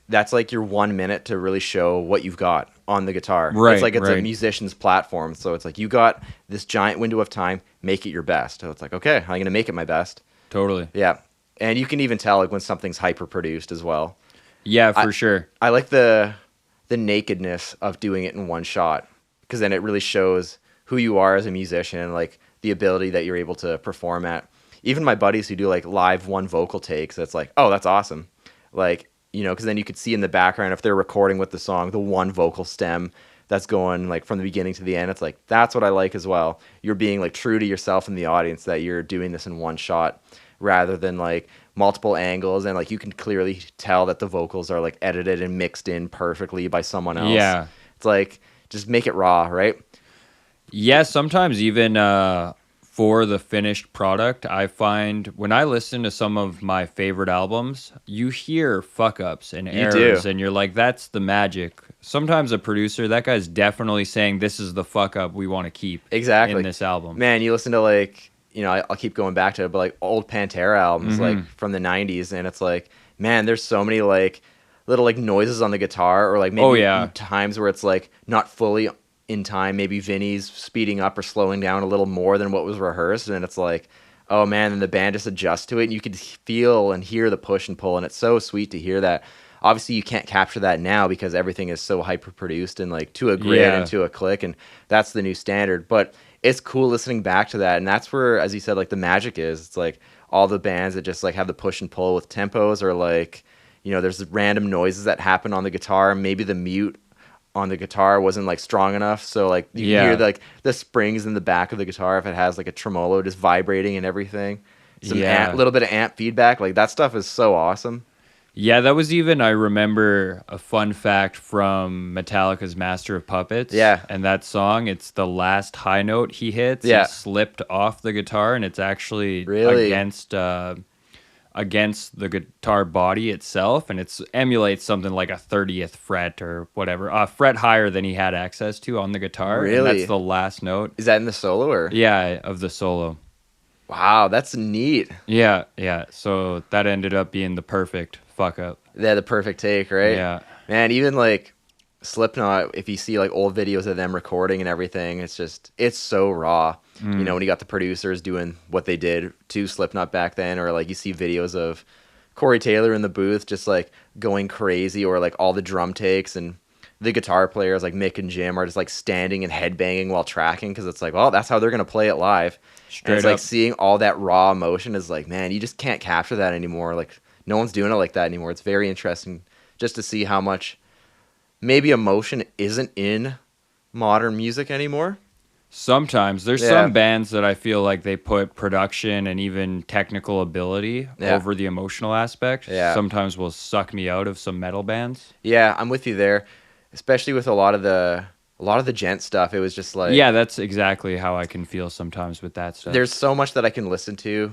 that's like your 1 minute to really show what you've got on the guitar. Right, it's like it's a musician's platform. So it's like, you got this giant window of time, make it your best. So it's like, okay, I'm going to make it my best. Totally. Yeah. And you can even tell like when something's hyper produced as well. Yeah, for sure. I like the nakedness of doing it in one shot, because then it really shows who you are as a musician and like the ability that you're able to perform at. Even my buddies who do like live one vocal takes, that's like, oh, that's awesome. Like, you know, because then you could see in the background if they're recording with the song, the one vocal stem that's going like from the beginning to the end. It's like, that's what I like as well. You're being like true to yourself in the audience, that you're doing this in one shot rather than like multiple angles, and like you can clearly tell that the vocals are like edited and mixed in perfectly by someone else. Yeah. It's like, just make it raw, right? Yeah, sometimes even for the finished product, I find when I listen to some of my favorite albums, you hear fuck-ups and errors, and you're like, that's the magic. Sometimes a producer, that guy's definitely saying, this is the fuck-up we want to keep in this album. Man, you listen to like, you know, I'll keep going back to it, but like old Pantera albums, like from the 90s, and it's like, man, there's so many like little like noises on the guitar, or like maybe times where it's like not fully in time, maybe Vinny's speeding up or slowing down a little more than what was rehearsed, and it's like, oh man, and the band just adjusts to it, and you can feel and hear the push and pull, and it's so sweet to hear that. Obviously you can't capture that now because everything is so hyper produced and like to a grid and to a click, and that's the new standard. But it's cool listening back to that, and that's where, as you said, like the magic is. It's like all the bands that just like have the push and pull with tempos, or like, you know, there's random noises that happen on the guitar, maybe the mute on the guitar wasn't like strong enough, so like you can hear like the springs in the back of the guitar if it has like a tremolo just vibrating and everything, some little bit of amp feedback. Like that stuff is so awesome. Yeah, that was even, I remember a fun fact from Metallica's Master of Puppets. Yeah. And that song, it's the last high note he hits. Yeah. It slipped off the guitar, and it's actually against the guitar body itself, and it emulates something like a 30th fret or whatever, a fret higher than he had access to on the guitar. Really? And that's the last note. Is that in the solo or? Yeah, of the solo. Wow, that's neat. Yeah. So that ended up being the perfect fuck up. Yeah, the perfect take, right? Yeah. Man, even like Slipknot, if you see like old videos of them recording and everything, it's so raw. You know, when you got the producers doing what they did to Slipknot back then, or like you see videos of Corey Taylor in the booth just like going crazy, or like all the drum takes, and the guitar players like Mick and Jim are just like standing and headbanging while tracking, because it's like, well, that's how they're going to play it live. And it's like seeing all that raw emotion is like, man, you just can't capture that anymore. Like no one's doing it like that anymore. It's very interesting just to see how much maybe emotion isn't in modern music anymore. Sometimes there's some bands that I feel like they put production and even technical ability over the emotional aspect. Sometimes will suck me out of some metal bands. Yeah, I'm with you there, especially with a lot of the gent stuff. It was just like, yeah, that's exactly how I can feel sometimes with that stuff. There's so much that I can listen to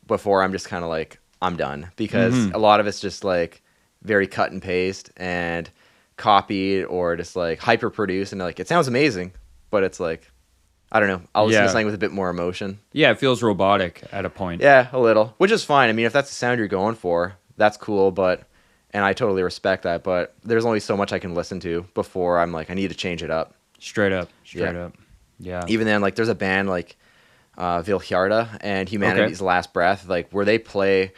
before I'm just kind of like, I'm done, because a lot of it's just like very cut and paste and copied, or just like hyper produced, and like it sounds amazing, but it's like, I don't know, I'll listen to something with a bit more emotion. Yeah, it feels robotic at a point. Yeah, a little, which is fine. I mean, if that's the sound you're going for, that's cool, and I totally respect that, but there's only so much I can listen to before I'm like, I need to change it up. Straight up. Yeah. Even then, like, there's a band like Vilification and Humanity's Last Breath, like, where they play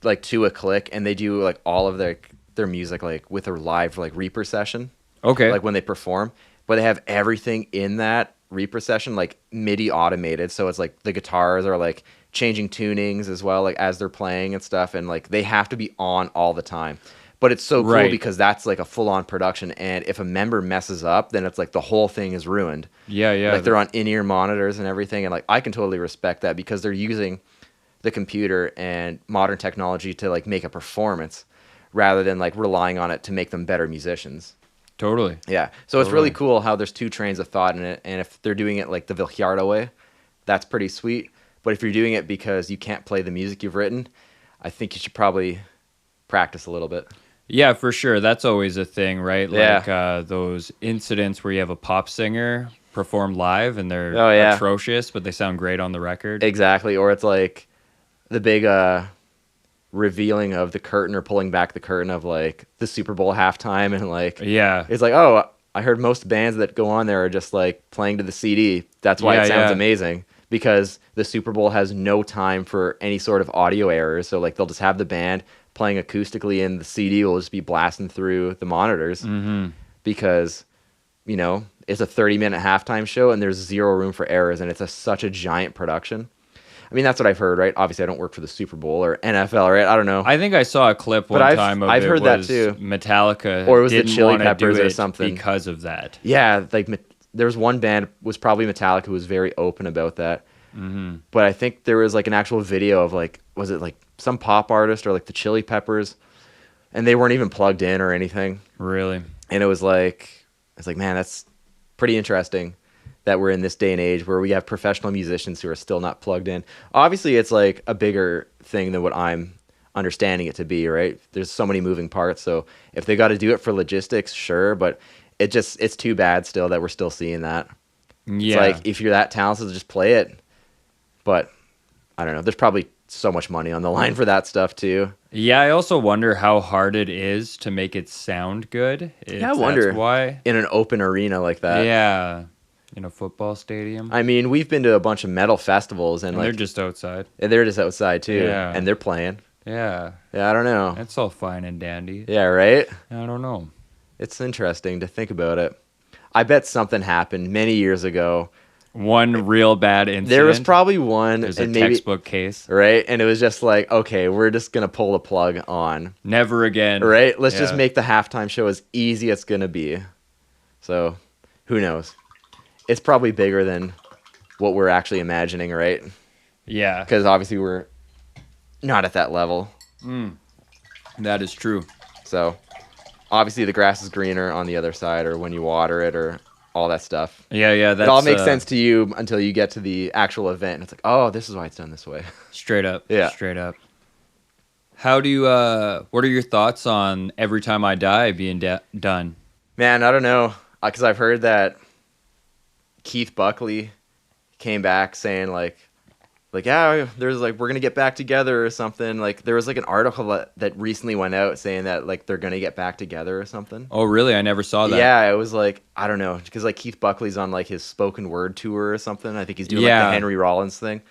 like to a click, and they do like all of their music like with a live like Reaper session. Okay. Like when they perform, but they have everything in that Reaper session like MIDI automated, so it's like the guitars are like changing tunings as well, like as they're playing and stuff, and like they have to be on all the time. But it's so cool because that's like a full-on production, and if a member messes up, then it's like the whole thing is ruined. Yeah. Like they're on in-ear monitors and everything, and like I can totally respect that, because they're using the computer and modern technology to like make a performance rather than like relying on it to make them better musicians. Totally. Yeah. So it's really cool how there's two trains of thought in it, and if they're doing it like the Vilification way, that's pretty sweet. But if you're doing it because you can't play the music you've written, I think you should probably practice a little bit. Yeah, for sure. That's always a thing, right? Like those incidents where you have a pop singer perform live and they're atrocious, but they sound great on the record. Exactly. Or it's like the big revealing of the curtain, or pulling back the curtain of like the Super Bowl halftime, and like it's like, oh, I heard most bands that go on there are just like playing to the CD. That's why it sounds amazing, because the Super Bowl has no time for any sort of audio errors. So like they'll just have the band playing acoustically, and the CD will just be blasting through the monitors because, you know, it's a 30-minute halftime show, and there's zero room for errors, and it's such a giant production. I mean, that's what I've heard, right? Obviously, I don't work for the Super Bowl or NFL, right? I don't know. I think I saw a clip one time of I've it heard was that too. Metallica or it was the didn't Chili wanna Peppers do or it something. because of that. Yeah, like there was one band, was probably Metallica, who was very open about that. Mm-hmm. But I think there was like an actual video of like, was it like some pop artist or like the Chili Peppers, and they weren't even plugged in or anything. Really? And it was like, man, that's pretty interesting that we're in this day and age where we have professional musicians who are still not plugged in. Obviously, it's like a bigger thing than what I'm understanding it to be, right? There's so many moving parts. So if they got to do it for logistics, sure, but it's too bad still that we're still seeing that. Yeah. It's like, if you're that talented, just play it. But I don't know. There's probably so much money on the line for that stuff too. Yeah, I also wonder how hard it is to make it sound good. Yeah, I wonder why in an open arena like that. Yeah, in a football stadium. I mean, we've been to a bunch of metal festivals, and like, they're just outside. They're just outside too, Yeah. and they're playing. Yeah. Yeah, I don't know. That's all fine and dandy. Yeah, right? I don't know. It's interesting to think about it. I bet something happened many years ago. One real bad incident. There was probably one. There's and a maybe, textbook case. Right? And it was just like, okay, we're just going to pull the plug on. Never again. Right? Let's just make the halftime show as easy as it's going to be. So, who knows? It's probably bigger than what we're actually imagining, right? Yeah. Because obviously we're not at that level. That is true. So, obviously the grass is greener on the other side, or when you water it, or all that stuff. Yeah. It all makes sense to you until you get to the actual event. And it's like, oh, this is why it's done this way. Straight up. Yeah. Straight up. How do you, what are your thoughts on Every Time I Die being done? Man, I don't know. Because I've heard that Keith Buckley came back saying like, yeah, there's like, we're going to get back together or something. Like, there was like an article that recently went out saying that like they're going to get back together or something. Oh, really? I never saw that. Yeah, it was like, I don't know. Because like Keith Buckley's on like his spoken word tour or something. I think he's doing like the Henry Rollins thing.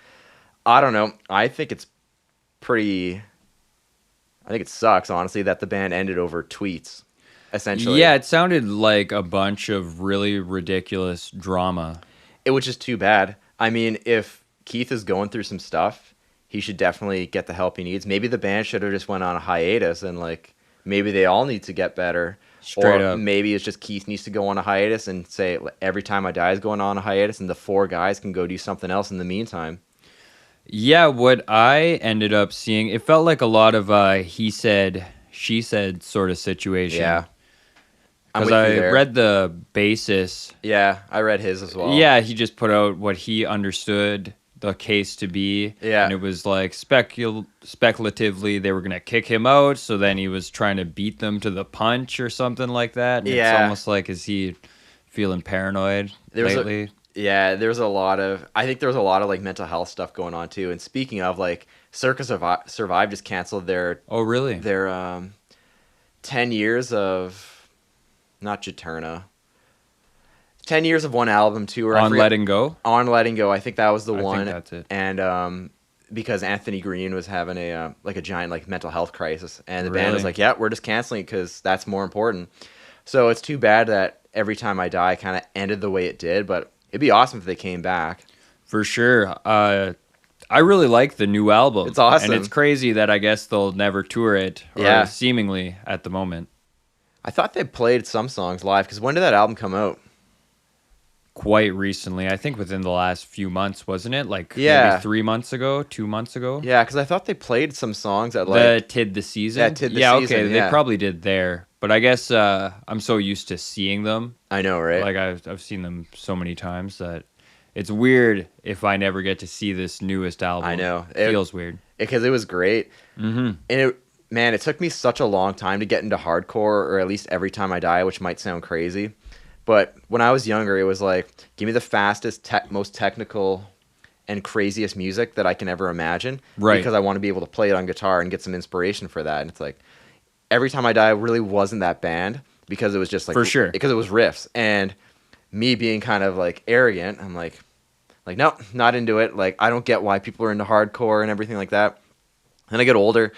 I don't know. I think it sucks, honestly, that the band ended over tweets, essentially. Yeah, it sounded like a bunch of really ridiculous drama. It was just too bad. I mean, if Keith is going through some stuff, he should definitely get the help he needs. Maybe the band should have just went on a hiatus, and like maybe they all need to get better. Straight up. Maybe it's just Keith needs to go on a hiatus and say, Every Time I Die is going on a hiatus, and the four guys can go do something else in the meantime. Yeah, what I ended up seeing, it felt like a lot of he said, she said sort of situation. Yeah. Because I read the basis. Yeah, I read his as well. Yeah, he just put out what he understood the case to be. Yeah. And it was like speculatively they were going to kick him out. So then he was trying to beat them to the punch or something like that. And it's almost like, is he feeling paranoid lately? Yeah, I think there was a lot of like mental health stuff going on too. And speaking of, like, Circus Survive just canceled their 10 years of, not Juturna, 10 years of one album tour. On Letting Go? On Letting Go. I think that was the one. I think that's it. And because Anthony Green was having a giant like mental health crisis, and the band was like, yeah, we're just canceling it because that's more important. So it's too bad that Every Time I Die kind of ended the way it did, but it'd be awesome if they came back. For sure. I really like the new album. It's awesome. And it's crazy that I guess they'll never tour it, or seemingly at the moment. I thought they played some songs live, because when did that album come out? Quite recently. I think within the last few months, wasn't it? Like maybe 3 months ago, 2 months ago? Yeah, because I thought they played some songs at like... The Tid the Season? Yeah, Tid the Season, okay, they probably did there. But I guess I'm so used to seeing them. I know, right? Like I've seen them so many times that it's weird if I never get to see this newest album. I know. It feels weird. Because it was great. Mm-hmm. And it took me such a long time to get into hardcore, or at least Every Time I Die, which might sound crazy. But when I was younger, it was like, give me the fastest, most technical, and craziest music that I can ever imagine. Right. Because I want to be able to play it on guitar and get some inspiration for that. And it's like, Every Time I Die really wasn't that band, because it was just like... For sure. Because it was riffs. And me being kind of like arrogant, I'm like, no, not into it. Like, I don't get why people are into hardcore and everything like that. Then I get older.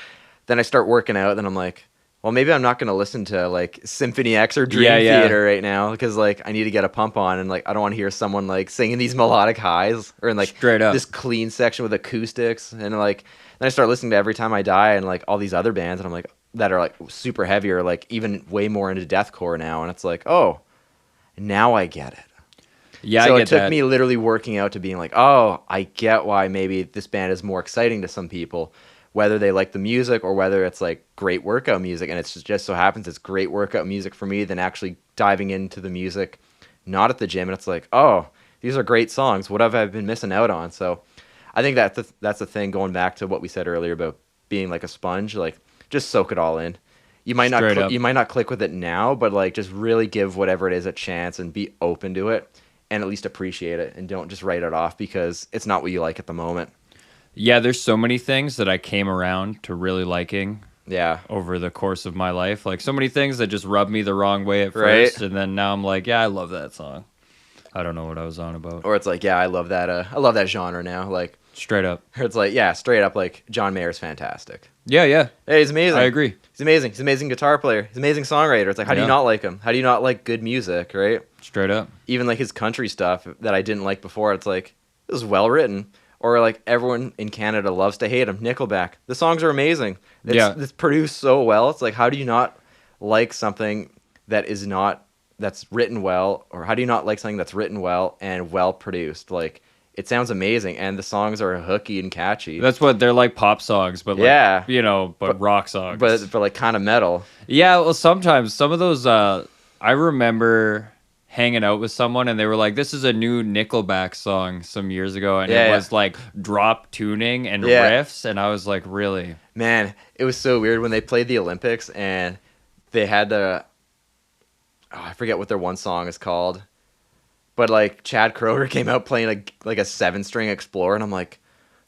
Then I start working out. Then I'm like, well, well, maybe I'm not going to listen to like Symphony X or Dream Yeah, yeah. Theater right now because like I need to get a pump on and like I don't want to hear someone like singing these melodic highs or in like Straight up. this clean section with acoustics and like then I start listening to Every Time I Die and like all these other bands and I'm like that are like super heavy or like even way more into deathcore now and it's like, oh, now I get it. Yeah, So I get it took that. me literally working out to being like, oh, I get why maybe this band is more exciting to some people, whether they like the music or whether it's like great workout music. And it's just so happens it's great workout music for me than actually diving into the music, not at the gym. And it's like, oh, these are great songs. What have I been missing out on? So I think that's the thing going back to what we said earlier about being like a sponge, like just soak it all in. You might not click with it now, but like just really give whatever it is a chance and be open to it. And at least appreciate it and don't just write it off because it's not what you like at the moment. Yeah, there's so many things that I came around to really liking Yeah. over the course of my life. Like so many things that just rubbed me the wrong way at Right. first. And then now I'm like, yeah, I love that song. I don't know what I was on about. Or it's like, yeah, I love that genre now. Like Straight up. or it's like, yeah, straight up like John Mayer's fantastic. Yeah, yeah. Hey, he's amazing. I agree. He's amazing. He's an amazing guitar player. He's an amazing songwriter. It's like, how do you Yeah. not like him? How do you not like good music, right? Straight up. Even like his country stuff that I didn't like before, it's like, this is well written. Or like everyone in Canada loves to hate him. Nickelback. The songs are amazing. It's produced so well. It's like, how do you not like something that's written well? Or how do you not like something that's written well and well produced? Like, it sounds amazing, and the songs are hooky and catchy. That's what they're like, pop songs, but like, Yeah. but rock songs. But like kind of metal. Yeah, well, sometimes some of those. I remember hanging out with someone, and they were like, "This is a new Nickelback song" some years ago, and it was like drop tuning and riffs, and I was like, "Really?" Man, it was so weird when they played the Olympics, and they had I forget what their one song is called, but like Chad Kroeger came out playing like a 7-string Explorer, and I'm like,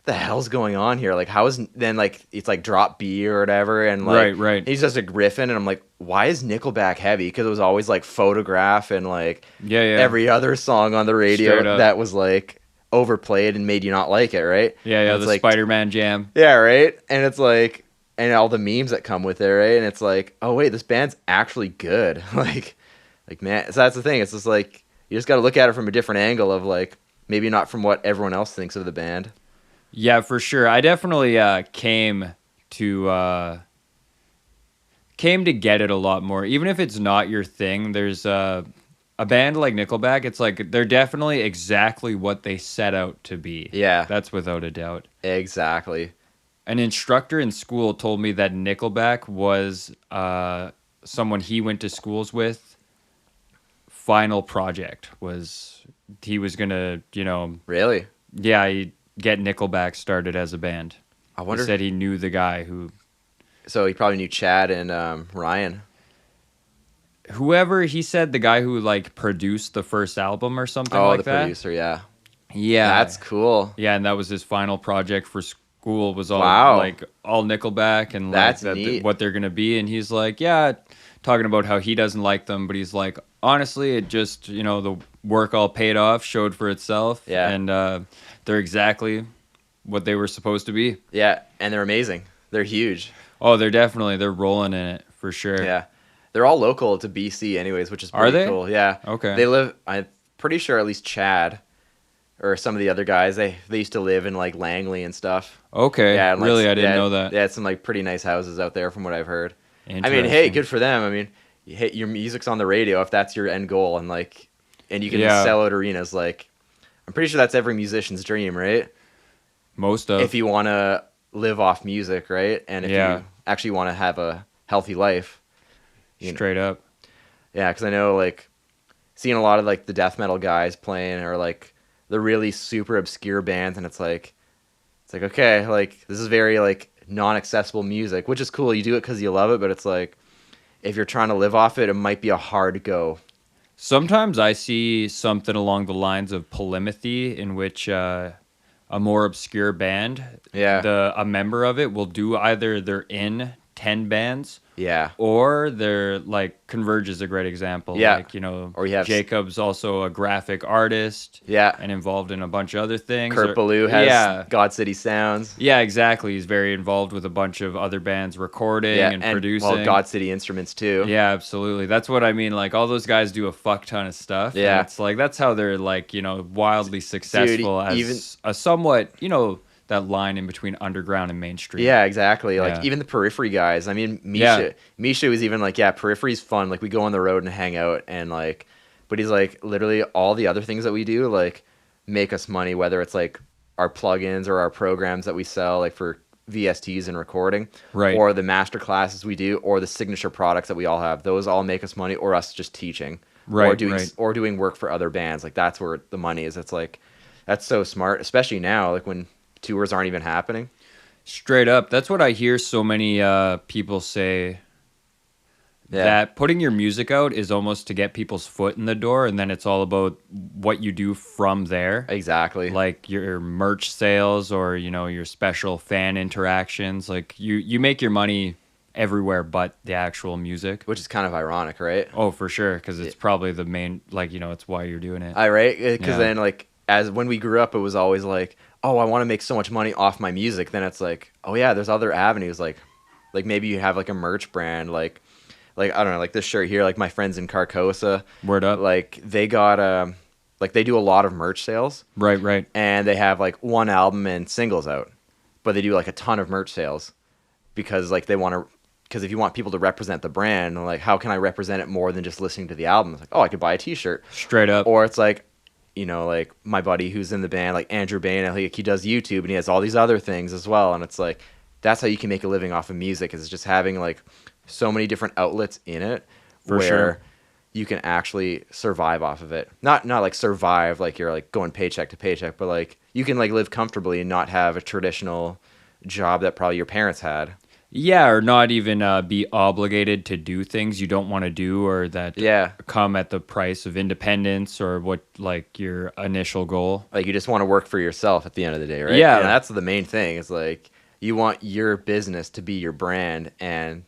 the hell's going on here? Like, how is then like it's like drop B or whatever, and like right. he's just like riffing, and I'm like, why is Nickelback heavy? Because it was always like Photograph and like every other song on the radio that was like overplayed and made you not like it, right? Yeah, and the like, Spider-Man jam. Yeah, right. And it's like, and all the memes that come with it, right? And it's like, oh wait, this band's actually good. like man, so that's the thing. It's just like you just got to look at it from a different angle of like maybe not from what everyone else thinks of the band. Yeah, for sure. I definitely came to get it a lot more. Even if it's not your thing, there's a band like Nickelback. It's like they're definitely exactly what they set out to be. Yeah, that's without a doubt. Exactly. An instructor in school told me that Nickelback was someone he went to schools with. Final project was he was gonna, really, yeah. Get Nickelback started as a band. I wonder. He said he knew the guy who. So he probably knew Chad and Ryan. Whoever he said the guy who like produced the first album or something like that. Oh, the producer, yeah. Yeah, that's cool. Yeah, and that was his final project for school. Was all like all Nickelback and that's like neat. What they're gonna be. And he's like, yeah, talking about how he doesn't like them, but he's like, honestly, it just the work all paid off, showed for itself. Yeah, and they're exactly what they were supposed to be. Yeah, and they're amazing. They're huge. Oh, they're rolling in it for sure. Yeah, they're all local to BC, anyways, which is pretty cool. Yeah, okay. They live. I'm pretty sure at least Chad or some of the other guys. They used to live in like Langley and stuff. Okay. Yeah, really, I didn't know that. They had some like pretty nice houses out there, from what I've heard. I mean, hey, good for them. I mean, your music's on the radio if that's your end goal, and you can sell out arenas. Like, I'm pretty sure that's every musician's dream, right? Most of. If you want to live off music, right? And if you actually want to have a healthy life. Straight up. Yeah, because I know, like, seeing a lot of, like, the death metal guys playing or, like, the really super obscure bands, and it's like, okay, like, this is very, like, non-accessible music, which is cool. You do it because you love it, but it's like, if you're trying to live off it, it might be a hard go. Sometimes I see something along the lines of Polymathy, in which a more obscure band, a member of it will do either they're in 10 bands. Yeah. Or they're like Converge is a great example. Yeah. Like, you know, or you have Jacob's also a graphic artist. Yeah. And involved in a bunch of other things. Kurt Ballou has God City Sounds. Yeah, exactly. He's very involved with a bunch of other bands recording and producing. Well, God City Instruments too. Yeah, absolutely. That's what I mean. Like all those guys do a fuck ton of stuff. Yeah. And it's like that's how they're like, you know, wildly successful as a somewhat, you know, that line in between underground and mainstream. Yeah, exactly. Like even the Periphery guys. I mean, Misha was even like, yeah, Periphery's fun. Like we go on the road and hang out and like, but he's like literally all the other things that we do like make us money, whether it's like our plugins or our programs that we sell like for VSTs and recording, right? Or the master classes we do, or the signature products that we all have. Those all make us money, or us just teaching, right? Or doing work for other bands. Like that's where the money is. It's like that's so smart, especially now, like when tours aren't even happening. Straight up. That's what I hear so many people say, that putting your music out is almost to get people's foot in the door, and then it's all about what you do from there. Exactly. Like your merch sales or, you know, your special fan interactions. Like you make your money everywhere but the actual music. Which is kind of ironic, right? Oh, for sure, because it's probably the main, like, you know, it's why you're doing it. Right? Because then, like, as when we grew up, it was always like, oh, I want to make so much money off my music. Then it's like, oh yeah, there's other avenues. Like maybe you have like a merch brand, like I don't know, like this shirt here. Like my friends in Carcosa, word up, like they got like they do a lot of merch sales, right, and they have like one album and singles out, but they do like a ton of merch sales because like they want to. Because if you want people to represent the brand, like how can I represent it more than just listening to the album? It's like, oh, I could buy a T-shirt, straight up, or it's like, you know, like my buddy who's in the band, like Andrew Bain, like he does YouTube and he has all these other things as well. And it's like, that's how you can make a living off of music, is just having like so many different outlets in it where you can actually survive off of it. Not like survive, like you're like going paycheck to paycheck, but like you can like live comfortably and not have a traditional job that probably your parents had. Yeah, or not even be obligated to do things you don't want to do, or that come at the price of independence or what, like, your initial goal. Like, you just want to work for yourself at the end of the day, right? Yeah. And that's the main thing. It's like, you want your business to be your brand, and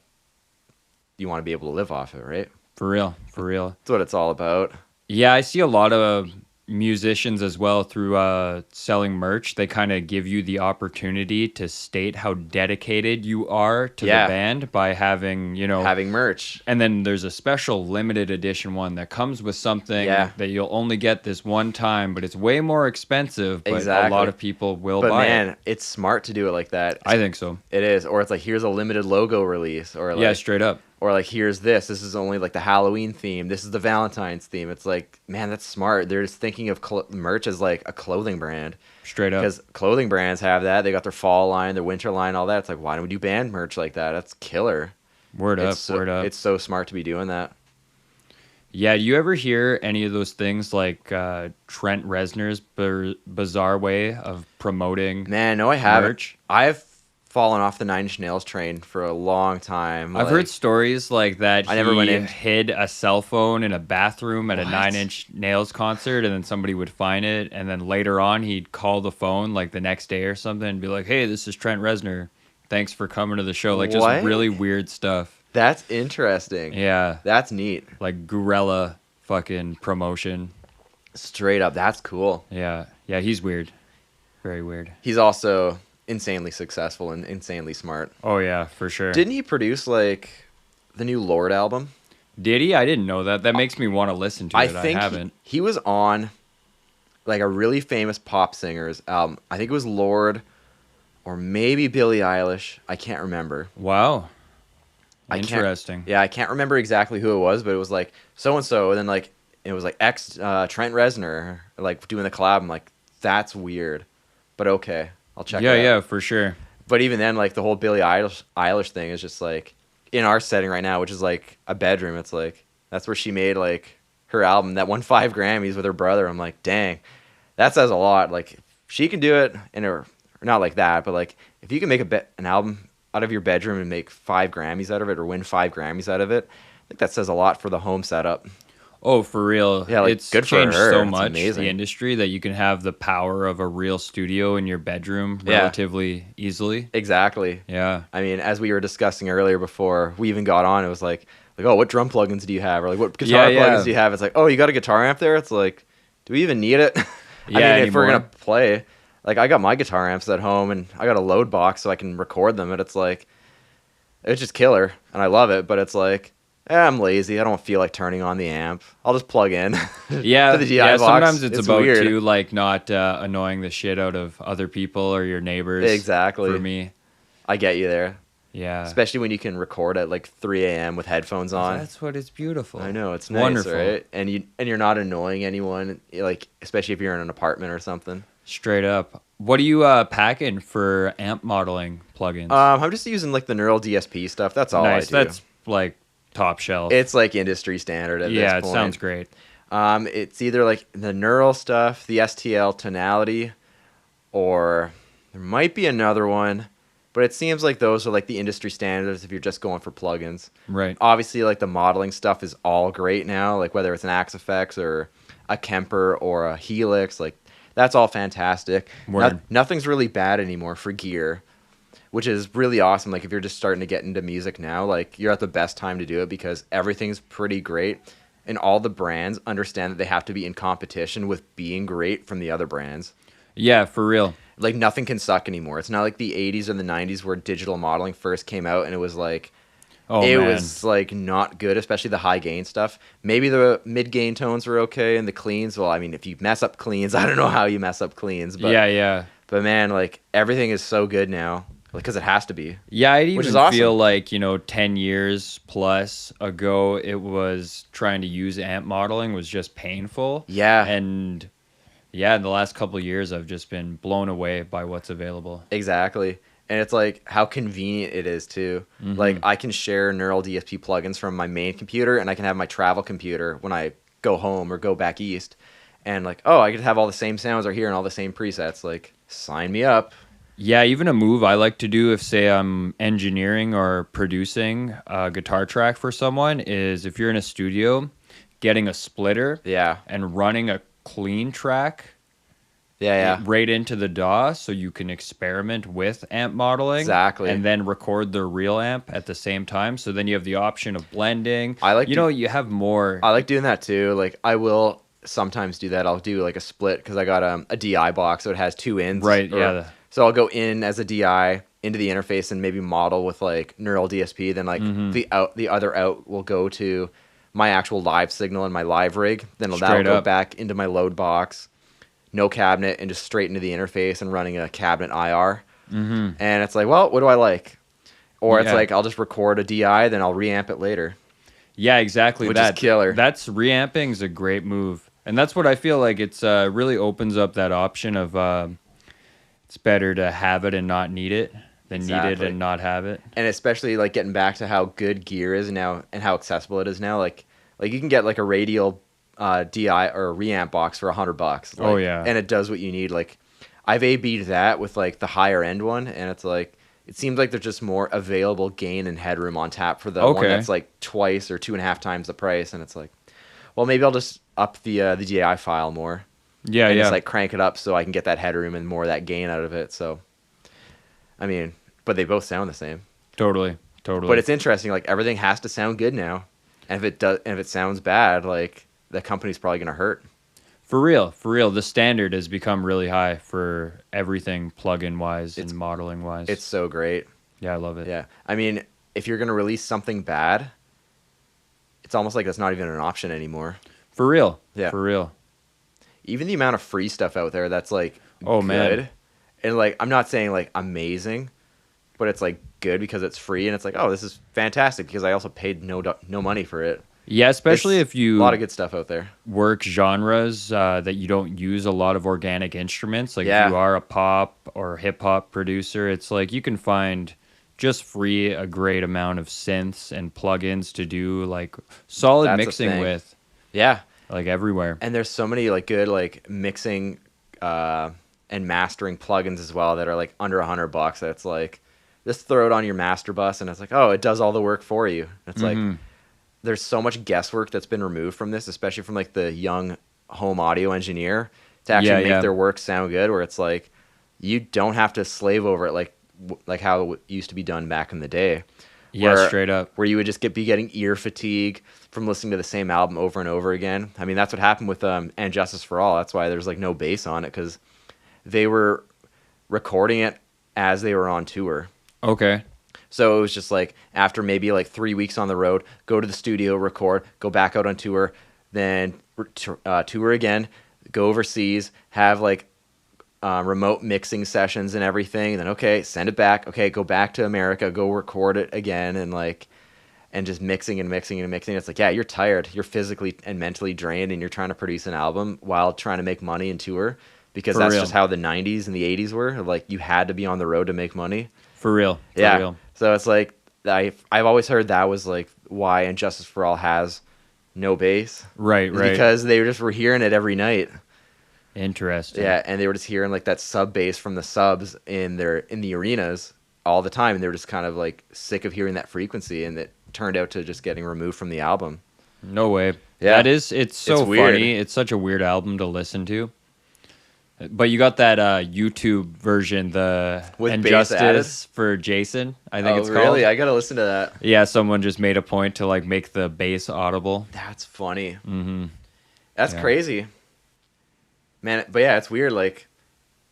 you want to be able to live off it, right? For real. That's what it's all about. Yeah, I see a lot of musicians as well through selling merch. They kind of give you the opportunity to state how dedicated you are to the band by having, you know, having merch. And then there's a special limited edition one that comes with something that you'll only get this one time, but it's way more expensive, but a lot of people will buy it. But man, it's smart to do it like that. I think so. It is. Or it's like, here's a limited logo release, or like, straight up. Or like, here's this is only like the Halloween theme. This is the Valentine's theme. It's like, man, that's smart. They're just thinking of merch as like a clothing brand. Straight up. Because clothing brands have that. They got their fall line, their winter line, all that. It's like, why don't we do band merch like that? That's killer. Word up. It's so smart to be doing that. Yeah, do you ever hear any of those things like Trent Reznor's bizarre way of promoting Man, no, I haven't. merch? I've fallen off the Nine Inch Nails train for a long time. I've heard stories like that. I never went in. Hid a cell phone in a bathroom at a Nine Inch Nails concert, and then somebody would find it, and then later on he'd call the phone like the next day or something and be like, "Hey, this is Trent Reznor. Thanks for coming to the show." Like just really weird stuff. That's interesting. Yeah. That's neat. Like guerrilla fucking promotion. Straight up. That's cool. Yeah. Yeah, he's weird. Very weird. He's also insanely successful and insanely smart. Oh yeah, for sure. Didn't he produce like the new Lorde album? Did he? I didn't know that. That makes me want to listen to it. I haven't. He was on like a really famous pop singer's album. I think it was Lorde or maybe Billie Eilish. I can't remember. Wow. Interesting. I can't remember exactly who it was, but it was like so and so, and then like it was like Trent Reznor like doing the collab. I'm like, that's weird, but okay. I'll check it out. Yeah, for sure. But even then, like, the whole Billie Eilish thing is just, like, in our setting right now, which is, like, a bedroom, it's, like, that's where she made, like, her album that won 5 Grammys with her brother. I'm like, dang, that says a lot. Like, she can do it in her, not like that, but, like, if you can make an album out of your bedroom and make 5 Grammys out of it or win 5 Grammys out of it, I think that says a lot for the home setup. Oh, for real. Yeah, like, It's good for changed her. so It's much, amazing. the industry, that you can have the power of a real studio in your bedroom Yeah. relatively easily. Exactly. Yeah. I mean, as we were discussing earlier before we even got on, it was like, oh, what drum plugins do you have? Or like, what guitar plugins do you have? It's like, oh, you got a guitar amp there? It's like, do we even need it? I mean, if we're going to play, like, I got my guitar amps at home and I got a load box so I can record them. And it's like, it's just killer. And I love it. But it's like, I'm lazy. I don't feel like turning on the amp. I'll just plug in Yeah, to the DI box. sometimes it's about weird. too, like, not annoying the shit out of other people or your neighbors. Exactly. For me. I get you there. Yeah. Especially when you can record at like 3 a.m. with headphones on. That's what it's beautiful. I know, it's nice, wonderful, right? And you're not annoying anyone, like, especially if you're in an apartment or something. Straight up. What are you packing for amp modeling plugins? I'm just using like the Neural DSP stuff. That's all I do. That's like top shelf. It's like industry standard at this point. Yeah, it sounds great. It's either like the Neural stuff, the STL tonality, or there might be another one. But it seems like those are like the industry standards if you're just going for plugins. Right. Obviously, like the modeling stuff is all great now. Like whether it's an Axe FX or a Kemper or a Helix, like that's all fantastic. Nothing's really bad anymore for gear, which is really awesome. Like if you're just starting to get into music now, like you're at the best time to do it because everything's pretty great. And all the brands understand that they have to be in competition with being great from the other brands. Yeah, for real. Like nothing can suck anymore. It's not like the 80s or the 90s where digital modeling first came out and it was like was like not good, especially the high gain stuff. Maybe the mid gain tones were okay and the cleans, well, I mean, if you mess up cleans, I don't know how you mess up cleans, but yeah. But man, like everything is so good now because it has to be. Yeah, I even awesome. feel like, 10 years plus ago it was trying to use amp modeling was just painful. Yeah. And yeah, in the last couple of years, I've just been blown away by what's available. Exactly. And it's like how convenient it is too. Mm-hmm. Like I can share Neural DSP plugins from my main computer and I can have my travel computer when I go home or go back east. And like, oh, I could have all the same sounds are here and all the same presets. Like, sign me up. Yeah, even a move I like to do if, say, I'm engineering or producing a guitar track for someone is if you're in a studio, getting a splitter and running a clean track right into the DAW so you can experiment with amp modeling. Exactly. And then record the real amp at the same time. So then you have the option of blending. You have more. I like doing that too. Like I will sometimes do that. I'll do like a split because I got a DI box so it has two ins. Right, yeah. So I'll go in as a DI into the interface and maybe model with like Neural DSP. Then like the other out will go to my actual live signal in my live rig. Then that'll go back into my load box, no cabinet, and just straight into the interface and running a cabinet IR. Mm-hmm. And it's like, well, what do I like? Or it's like I'll just record a DI, then I'll reamp it later. Yeah, exactly. Which is killer. That's reamping is a great move. And that's what I feel like it's really opens up that option of it's better to have it and not need it than need it and not have it. And especially like getting back to how good gear is now and how accessible it is now. Like you can get like a radial DI or reamp box for $100. Like, oh yeah. And it does what you need. Like I've A/B'd that with like the higher end one, and it's like it seems like there's just more available gain and headroom on tap for the one that's like twice or 2.5 times the price, and it's like, well, maybe I'll just up the DI file more. Yeah, and just like crank it up so I can get that headroom and more of that gain out of it. So, I mean, but they both sound the same. Totally. But it's interesting. Like everything has to sound good now, and if it sounds bad, like the company's probably gonna hurt. For real. The standard has become really high for everything plugin wise and modeling wise. It's so great. Yeah, I love it. Yeah, I mean, if you're gonna release something bad, it's almost like that's not even an option anymore. For real. Yeah. For real. Even the amount of free stuff out there that's like good. Man. And like I'm not saying like amazing, but it's like good because it's free and it's like, oh, this is fantastic because I also paid no money for it. Yeah, especially if you a lot of good stuff out there. Work genres that you don't use a lot of organic instruments. Like if you are a pop or hip hop producer, it's like you can find just free a great amount of synths and plugins to do like solid mixing with. Yeah. Like everywhere. And there's so many like good like mixing and mastering plugins as well that are like under $100. That's like just throw it on your master bus and it's like, oh, it does all the work for you. It's like there's so much guesswork that's been removed from this, especially from like the young home audio engineer to actually make their work sound good, where it's like you don't have to slave over it like how it used to be done back in the day. Yeah, straight up. Where you would just be getting ear fatigue from listening to the same album over and over again. I mean, that's what happened with And Justice for All. That's why there's like no bass on it, because they were recording it as they were on tour. Okay. So it was just like after maybe like 3 weeks on the road, go to the studio, record, go back out on tour, then tour again, go overseas, have like remote mixing sessions and everything. Then okay, send it back. Okay, go back to America, go record it again, and just mixing and mixing and mixing. It's like, yeah, you're tired, you're physically and mentally drained, and you're trying to produce an album while trying to make money and tour, because that's just how the 90s and the 80s were. Like you had to be on the road to make money. For real. Yeah. Real. So it's like I've always heard that was like why And Justice for All has no bass. Right. Because they were hearing it every night. Interesting. Yeah, and they were just hearing like that sub bass from the subs in the arenas all the time, and they were just kind of like sick of hearing that frequency, and it turned out to just getting removed from the album. No way. Yeah. It's so funny. It's such a weird album to listen to. But you got that YouTube version, the And Justice for Jason, I think it's called. Really? I gotta listen to that. Yeah, someone just made a point to like make the bass audible. That's funny. Mm-hmm. That's crazy. Man, but yeah, it's weird. Like,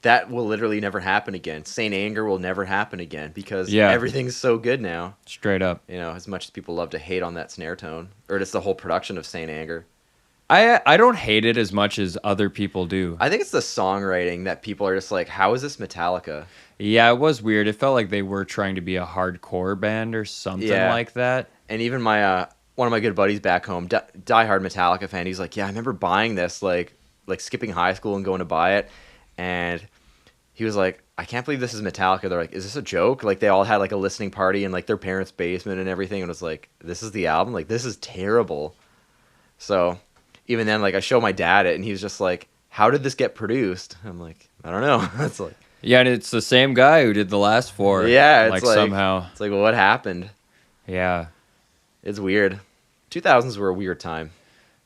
that will literally never happen again. Saint Anger will never happen again, because everything's so good now. Straight up. You know, as much as people love to hate on that snare tone, or just the whole production of Saint Anger. I don't hate it as much as other people do. I think it's the songwriting that people are just like, how is this Metallica? Yeah, it was weird. It felt like they were trying to be a hardcore band or something like that. And even my one of my good buddies back home, diehard Metallica fan, he's like, yeah, I remember buying this, like skipping high school and going to buy it. And he was like, I can't believe this is Metallica. They're like, is this a joke? Like, they all had like a listening party in like their parents' basement and everything. And it was like, this is the album? Like, this is terrible. So even then, like, I show my dad it, and he's just like, how did this get produced? I'm like, I don't know. It's like, yeah, and it's the same guy who did the last four. Yeah, it's like somehow. It's like, well, what happened? Yeah. It's weird. 2000s were a weird time.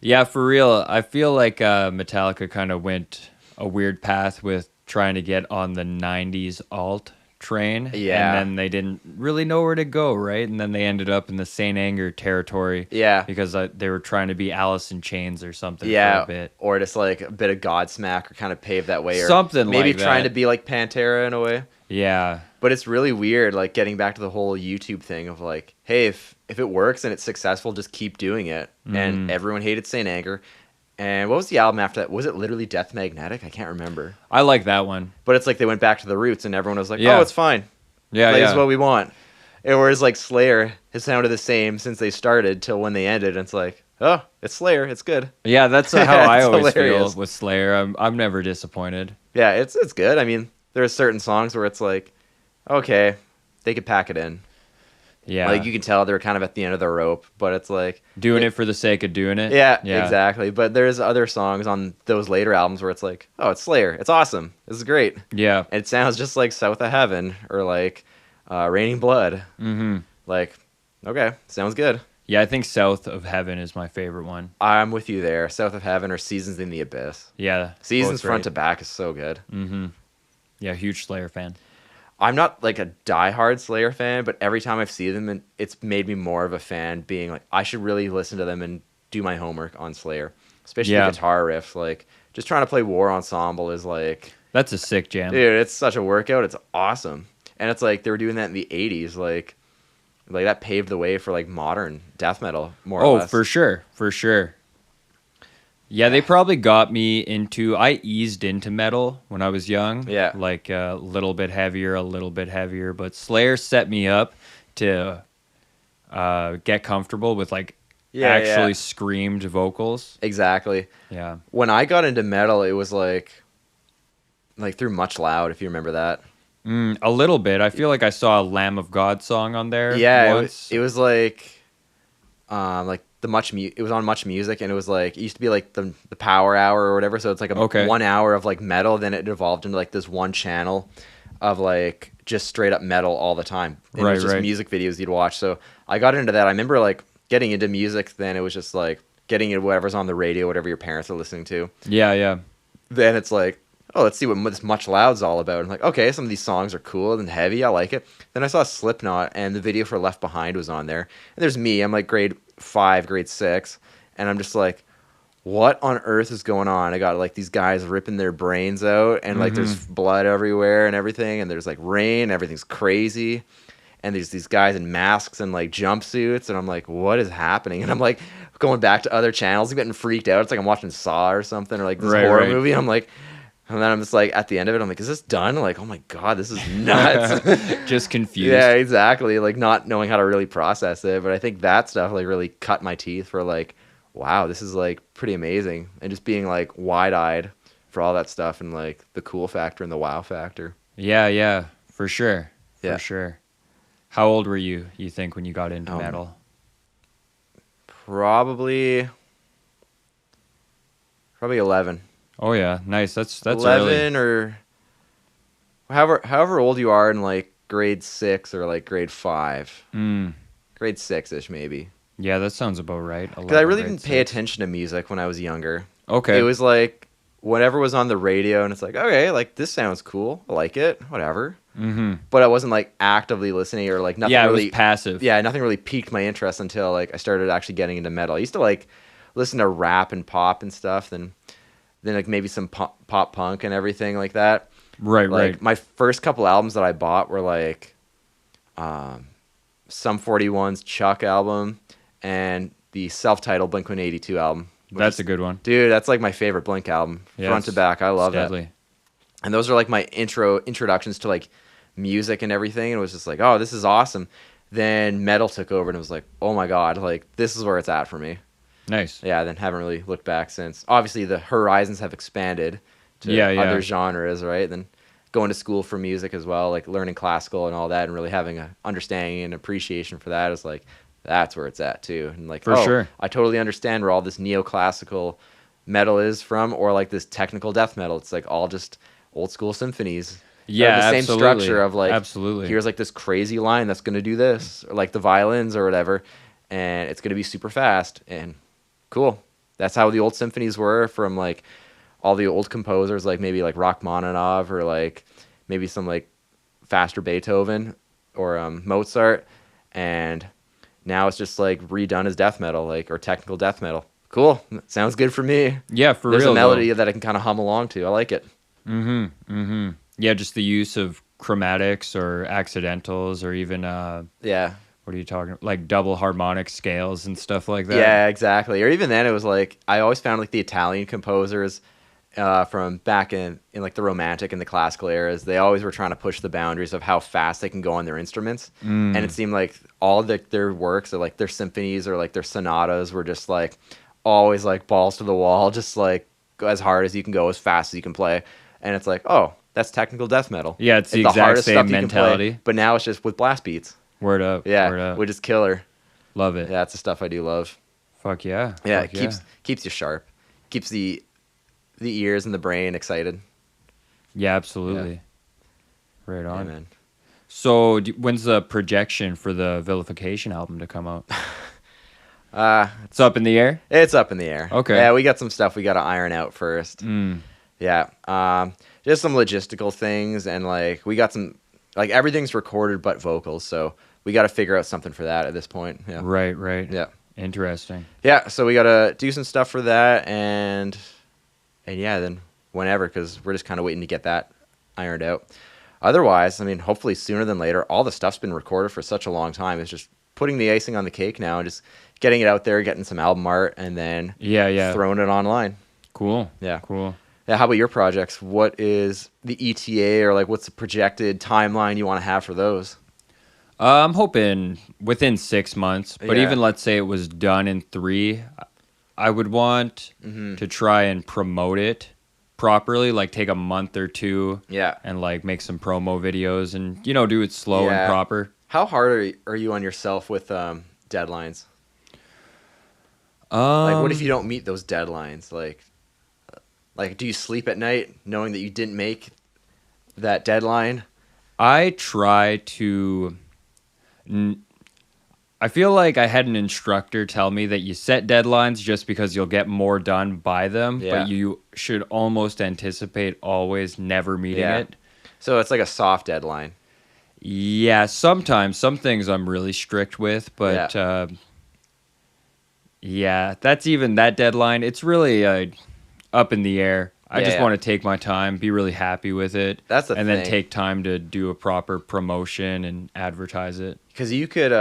Yeah, for real. I feel like Metallica kind of went a weird path with trying to get on the 90s alt train. Yeah. And then they didn't really know where to go, right? And then they ended up in the Saint Anger territory. Yeah. Because they were trying to be Alice in Chains or something for a bit. Or just like a bit of Godsmack, or kind of pave that way. Or something like that. Maybe trying to be like Pantera in a way. Yeah. But it's really weird, like getting back to the whole YouTube thing of like, hey, if it works and it's successful, just keep doing it. And everyone hated Saint Anger. And what was the album after that? Was it literally Death Magnetic? I can't remember. I like that one. But it's like they went back to the roots, and everyone was like, oh, it's fine. Yeah, Plays what we want. And whereas like Slayer has sounded the same since they started till when they ended. And it's like, oh, it's Slayer. It's good. Yeah, that's how I always feel with Slayer. I'm never disappointed. Yeah, it's good. I mean, there are certain songs where it's like, okay, they could pack it in. Yeah. Like, you can tell they're kind of at the end of the rope, but it's like... Doing it for the sake of doing it? Yeah, exactly. But there's other songs on those later albums where it's like, oh, it's Slayer. It's awesome. This is great. Yeah. And it sounds just like South of Heaven or like Raining Blood. Mm-hmm. Like, okay, sounds good. Yeah, I think South of Heaven is my favorite one. I'm with you there. South of Heaven or Seasons in the Abyss. Yeah. Seasons front to back is so good. Mm-hmm. Yeah, huge Slayer fan. I'm not like a diehard Slayer fan, but every time I've seen them, and it's made me more of a fan, being like, I should really listen to them and do my homework on Slayer, especially the guitar riff. Like, just trying to play War Ensemble is like... That's a sick jam. Dude, it's such a workout. It's awesome. And it's like, they were doing that in the 80s. Like that paved the way for like modern death metal, more or less. Oh, for sure. For sure. Yeah, they probably got me into... I eased into metal when I was young. Yeah. Like a little bit heavier. But Slayer set me up to get comfortable with like actually screamed vocals. Exactly. Yeah. When I got into metal, it was like through Much Loud, if you remember that. A little bit. I feel like I saw a Lamb of God song on there. Yeah, once. It was like it was on Much Music, and it was like, it used to be like the Power Hour or whatever, so it's like a 1 hour of like metal, then it evolved into like this one channel of like just straight up metal all the time, and it was just music videos you'd watch. So I got into that. I remember like getting into music, then it was just like getting into whatever's on the radio, whatever your parents are listening to. Yeah. Then it's like, oh, let's see what this Much Loud's all about. I'm like, okay, some of these songs are cool and heavy. I like it. Then I saw Slipknot, and the video for Left Behind was on there. And there's me. I'm like grade 5, grade 6. And I'm just like, what on earth is going on? I got like these guys ripping their brains out, and like there's blood everywhere and everything. And there's like rain. Everything's crazy. And there's these guys in masks and like jumpsuits. And I'm like, what is happening? And I'm like going back to other channels. I'm getting freaked out. It's like I'm watching Saw or something, or like this horror movie. And I'm like, and then I'm just like, at the end of it, I'm like, is this done? Like, oh my God, this is nuts. Just confused. Yeah, exactly. Like not knowing how to really process it. But I think that stuff like really cut my teeth for like, wow, this is like pretty amazing. And just being like wide-eyed for all that stuff, and like the cool factor and the wow factor. Yeah, for sure. For sure. How old were you think, when you got into metal? Probably 11. Oh yeah, nice. That's 11 early. Or however old you are in like grade 6 or like grade 5. Grade 6-ish maybe. Yeah, that sounds about right. Because I really didn't pay attention to music when I was younger. Okay. It was like whatever was on the radio, and it's like, okay, like this sounds cool. I like it. Whatever. But I wasn't like actively listening, or like nothing. Yeah, it really was passive. Yeah, nothing really piqued my interest until like I started actually getting into metal. I used to like listen to rap and pop and stuff, then like maybe some pop punk and everything like that. Right. My first couple albums that I bought were like Sum 41's Chuck album and the self-titled Blink-182 album. That's a good one. Dude, that's like my favorite Blink album. Front to back. I love that. And those are like my introductions to like music and everything. And it was just like, oh, this is awesome. Then metal took over, and it was like, oh my God, like this is where it's at for me. Nice. Yeah, then haven't really looked back since. Obviously, the horizons have expanded to other genres, right? Then going to school for music as well, like learning classical and all that, and really having an understanding and appreciation for that is like, that's where it's at too. And like, for sure, I totally understand where all this neoclassical metal is from, or like this technical death metal. It's like all just old school symphonies. Yeah, the same structure of like, absolutely. Here's like this crazy line that's going to do this, or like the violins or whatever, and it's going to be super fast and cool. That's how the old symphonies were from like all the old composers, like maybe like Rachmaninoff, or like maybe some like faster Beethoven or Mozart, and now it's just like redone as death metal, like, or technical death metal. Cool. Sounds good for me. Yeah, for There's real. There's a melody that I can kind of hum along to. I like it. Yeah, just the use of chromatics or accidentals, or even what are you talking about? Like double harmonic scales and stuff like that. Yeah, exactly. Or even then, it was like I always found like the Italian composers from back in like the Romantic and the classical eras, they always were trying to push the boundaries of how fast they can go on their instruments. And it seemed like all their works, or like their symphonies or like their sonatas, were just like always like balls to the wall, just like go as hard as you can go, as fast as you can play. And it's like, oh, that's technical death metal. Yeah, it's the exact same mentality. But now it's just with blast beats. Word up. Yeah, word up. Which is killer. Love it. Yeah, that's the stuff I do love. Fuck yeah. Yeah, Fuck it keeps you sharp. Keeps the ears and the brain excited. Yeah, absolutely. Yeah. Right on. Yeah, man. So when's the projection for the Vilification album to come out? It's up in the air? It's up in the air. Okay. Yeah, we got some stuff we got to iron out first. Yeah. Just some logistical things, and like we got some, like everything's recorded but vocals, so we got to figure out something for that at this point. Yeah. Right. Yeah. Interesting. Yeah, so we got to do some stuff for that, and yeah, then whenever, because we're just kind of waiting to get that ironed out. Otherwise, I mean, hopefully sooner than later. All the stuff's been recorded for such a long time. It's just putting the icing on the cake now, and just getting it out there, getting some album art, and then throwing it online. Cool. Yeah. Cool. Yeah, how about your projects? What is the ETA, or like what's the projected timeline you want to have for those? I'm hoping within 6 months, but even let's say it was done in 3, I would want to try and promote it properly, like take a month or 2 and like make some promo videos and, do it slow and proper. How hard are you on yourself with deadlines? Like, what if you don't meet those deadlines? Like, do you sleep at night knowing that you didn't make that deadline? I try I feel like I had an instructor tell me that you set deadlines just because you'll get more done by them, but you should almost anticipate always never meeting it. So it's like a soft deadline. Yeah, sometimes. Some things I'm really strict with, but that's even that deadline. It's really up in the air. I just want to take my time, be really happy with it. That's the thing. thing. Then take time to do a proper promotion and advertise it. Because you could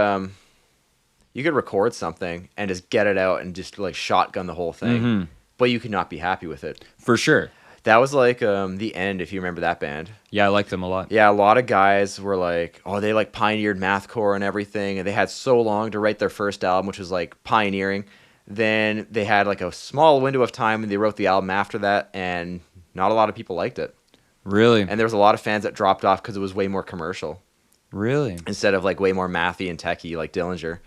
record something and just get it out and just like shotgun the whole thing, but you could not be happy with it. For sure. That was like The End, if you remember that band. Yeah, I like them a lot. Yeah, a lot of guys were like, oh, they like pioneered mathcore and everything, and they had so long to write their first album, which was like pioneering. Then they had like a small window of time and they wrote the album after that, and not a lot of people liked it. Really? And there was a lot of fans that dropped off because it was way more commercial. Really? Instead of like way more mathy and techy like Dillinger.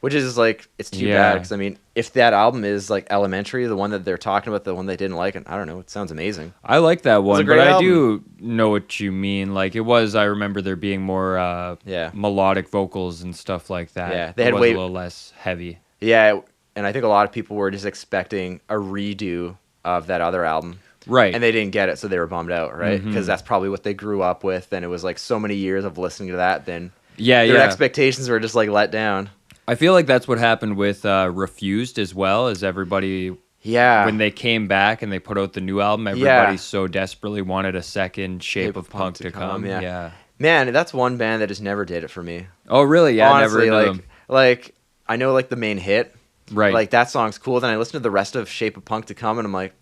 Which is like, it's too bad, because I mean, if that album is like Elementary, the one that they're talking about, the one they didn't like, and I don't know, it sounds amazing. I like that one, but album. I do know what you mean. Like, I remember there being more melodic vocals and stuff like that. Yeah, they had a little less heavy. Yeah, and I think a lot of people were just expecting a redo of that other album. Right. And they didn't get it, so they were bummed out, right? Because that's probably what they grew up with, and it was like so many years of listening to that, then their expectations were just like let down. I feel like that's what happened with Refused as well, as everybody... Yeah. When they came back and they put out the new album, everybody so desperately wanted a second Shape of Punk to come. Yeah. Man, that's one band that just never did it for me. Oh, really? Yeah, honestly, I never heard them. Like, I know like the main hit. Right. Like, that song's cool. Then I listened to the rest of Shape of Punk to come, and I'm like,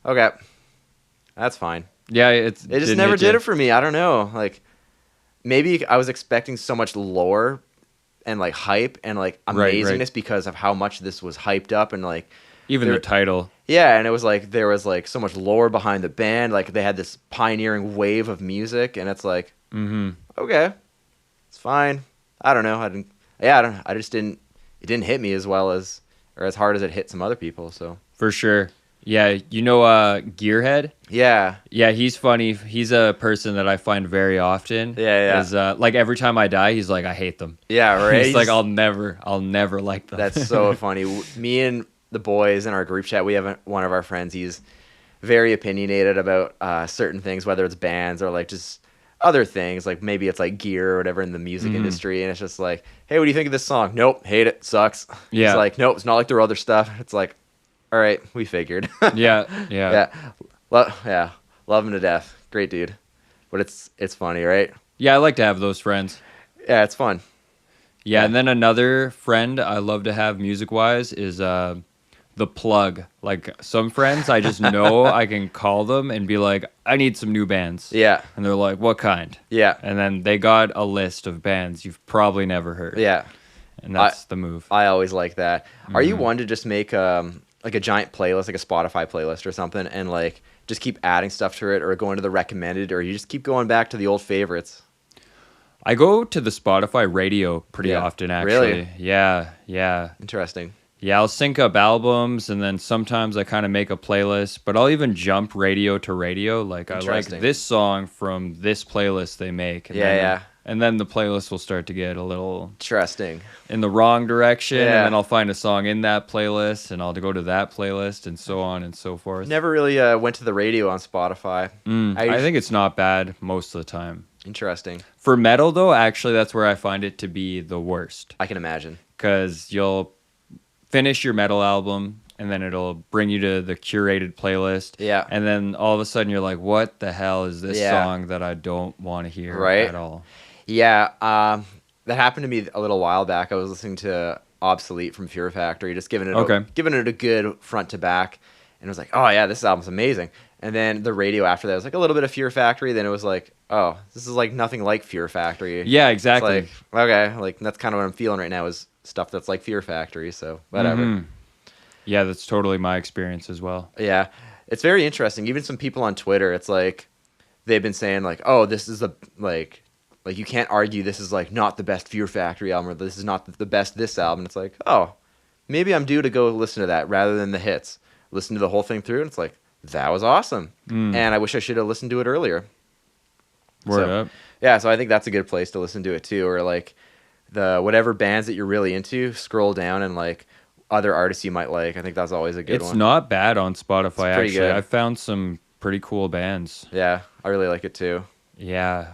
okay, that's fine. Yeah, it just never did it for me. I don't know. Like, maybe I was expecting so much lore and like hype and like amazingness because of how much this was hyped up, and like even the title. Yeah, and it was like there was like so much lore behind the band. Like, they had this pioneering wave of music, and it's like, okay, it's fine. I don't know. I just didn't. It didn't hit me as well as, or as hard as it hit some other people. So for sure. Yeah, you know Gearhead? Yeah. Yeah, he's funny. He's a person that I find very often. Yeah. Like, every time I die, he's like, I hate them. Yeah, right? He's like, I'll never like them. That's so funny. Me and the boys in our group chat, we have one of our friends, he's very opinionated about certain things, whether it's bands or like just other things. Like, maybe it's like gear or whatever in the music industry, and it's just like, hey, what do you think of this song? Nope, hate it, sucks. Yeah. It's like, nope, it's not like their other stuff. It's like, all right, we figured. Yeah. Love him to death. Great dude. But it's funny, right? Yeah, I like to have those friends. Yeah, it's fun. Yeah, and then another friend I love to have music-wise is The Plug. Like, some friends, I just know I can call them and be like, I need some new bands. Yeah. And they're like, what kind? Yeah. And then they got a list of bands you've probably never heard. Yeah. And that's the move. I always like that. Are you one to just make like a giant playlist, like a Spotify playlist or something, and like just keep adding stuff to it, or go into the recommended, or you just keep going back to the old favorites? I go to the Spotify radio pretty often, actually. Really? Yeah. Interesting. Yeah, I'll sync up albums, and then sometimes I kind of make a playlist, but I'll even jump radio to radio. Like, I like this song from this playlist they make. And And then the playlist will start to get a little... interesting. In the wrong direction, and then I'll find a song in that playlist, and I'll go to that playlist, and so on and so forth. Never really went to the radio on Spotify. I think it's not bad most of the time. Interesting. For metal, though, actually, that's where I find it to be the worst. I can imagine. Because you'll finish your metal album, and then it'll bring you to the curated playlist. Yeah. And then all of a sudden you're like, what the hell is this song that I don't want to hear at all? Yeah. That happened to me a little while back. I was listening to Obsolete from Fear Factory, just giving it a good front to back. And I was like, oh yeah, this album's amazing. And then the radio after that was like a little bit of Fear Factory. Then it was like, oh, this is like nothing like Fear Factory. Yeah, exactly. It's like, okay, like that's kind of what I'm feeling right now is stuff that's like Fear Factory. So whatever. Yeah, that's totally my experience as well. Yeah, it's very interesting. Even some people on Twitter, it's like they've been saying like, oh, this is like you can't argue this is like not the best Fear Factory album, or this is not the best this album. It's like, oh, maybe I'm due to go listen to that rather than the hits. Listen to the whole thing through, and it's like, that was awesome. And I wish I should have listened to it earlier. Word up. Yeah, so I think that's a good place to listen to it too. Or like the whatever bands that you're really into, scroll down and like other artists you might like. I think that's always a good one. It's not bad on Spotify, pretty actually. good. I found some pretty cool bands. Yeah, I really like it too. Yeah.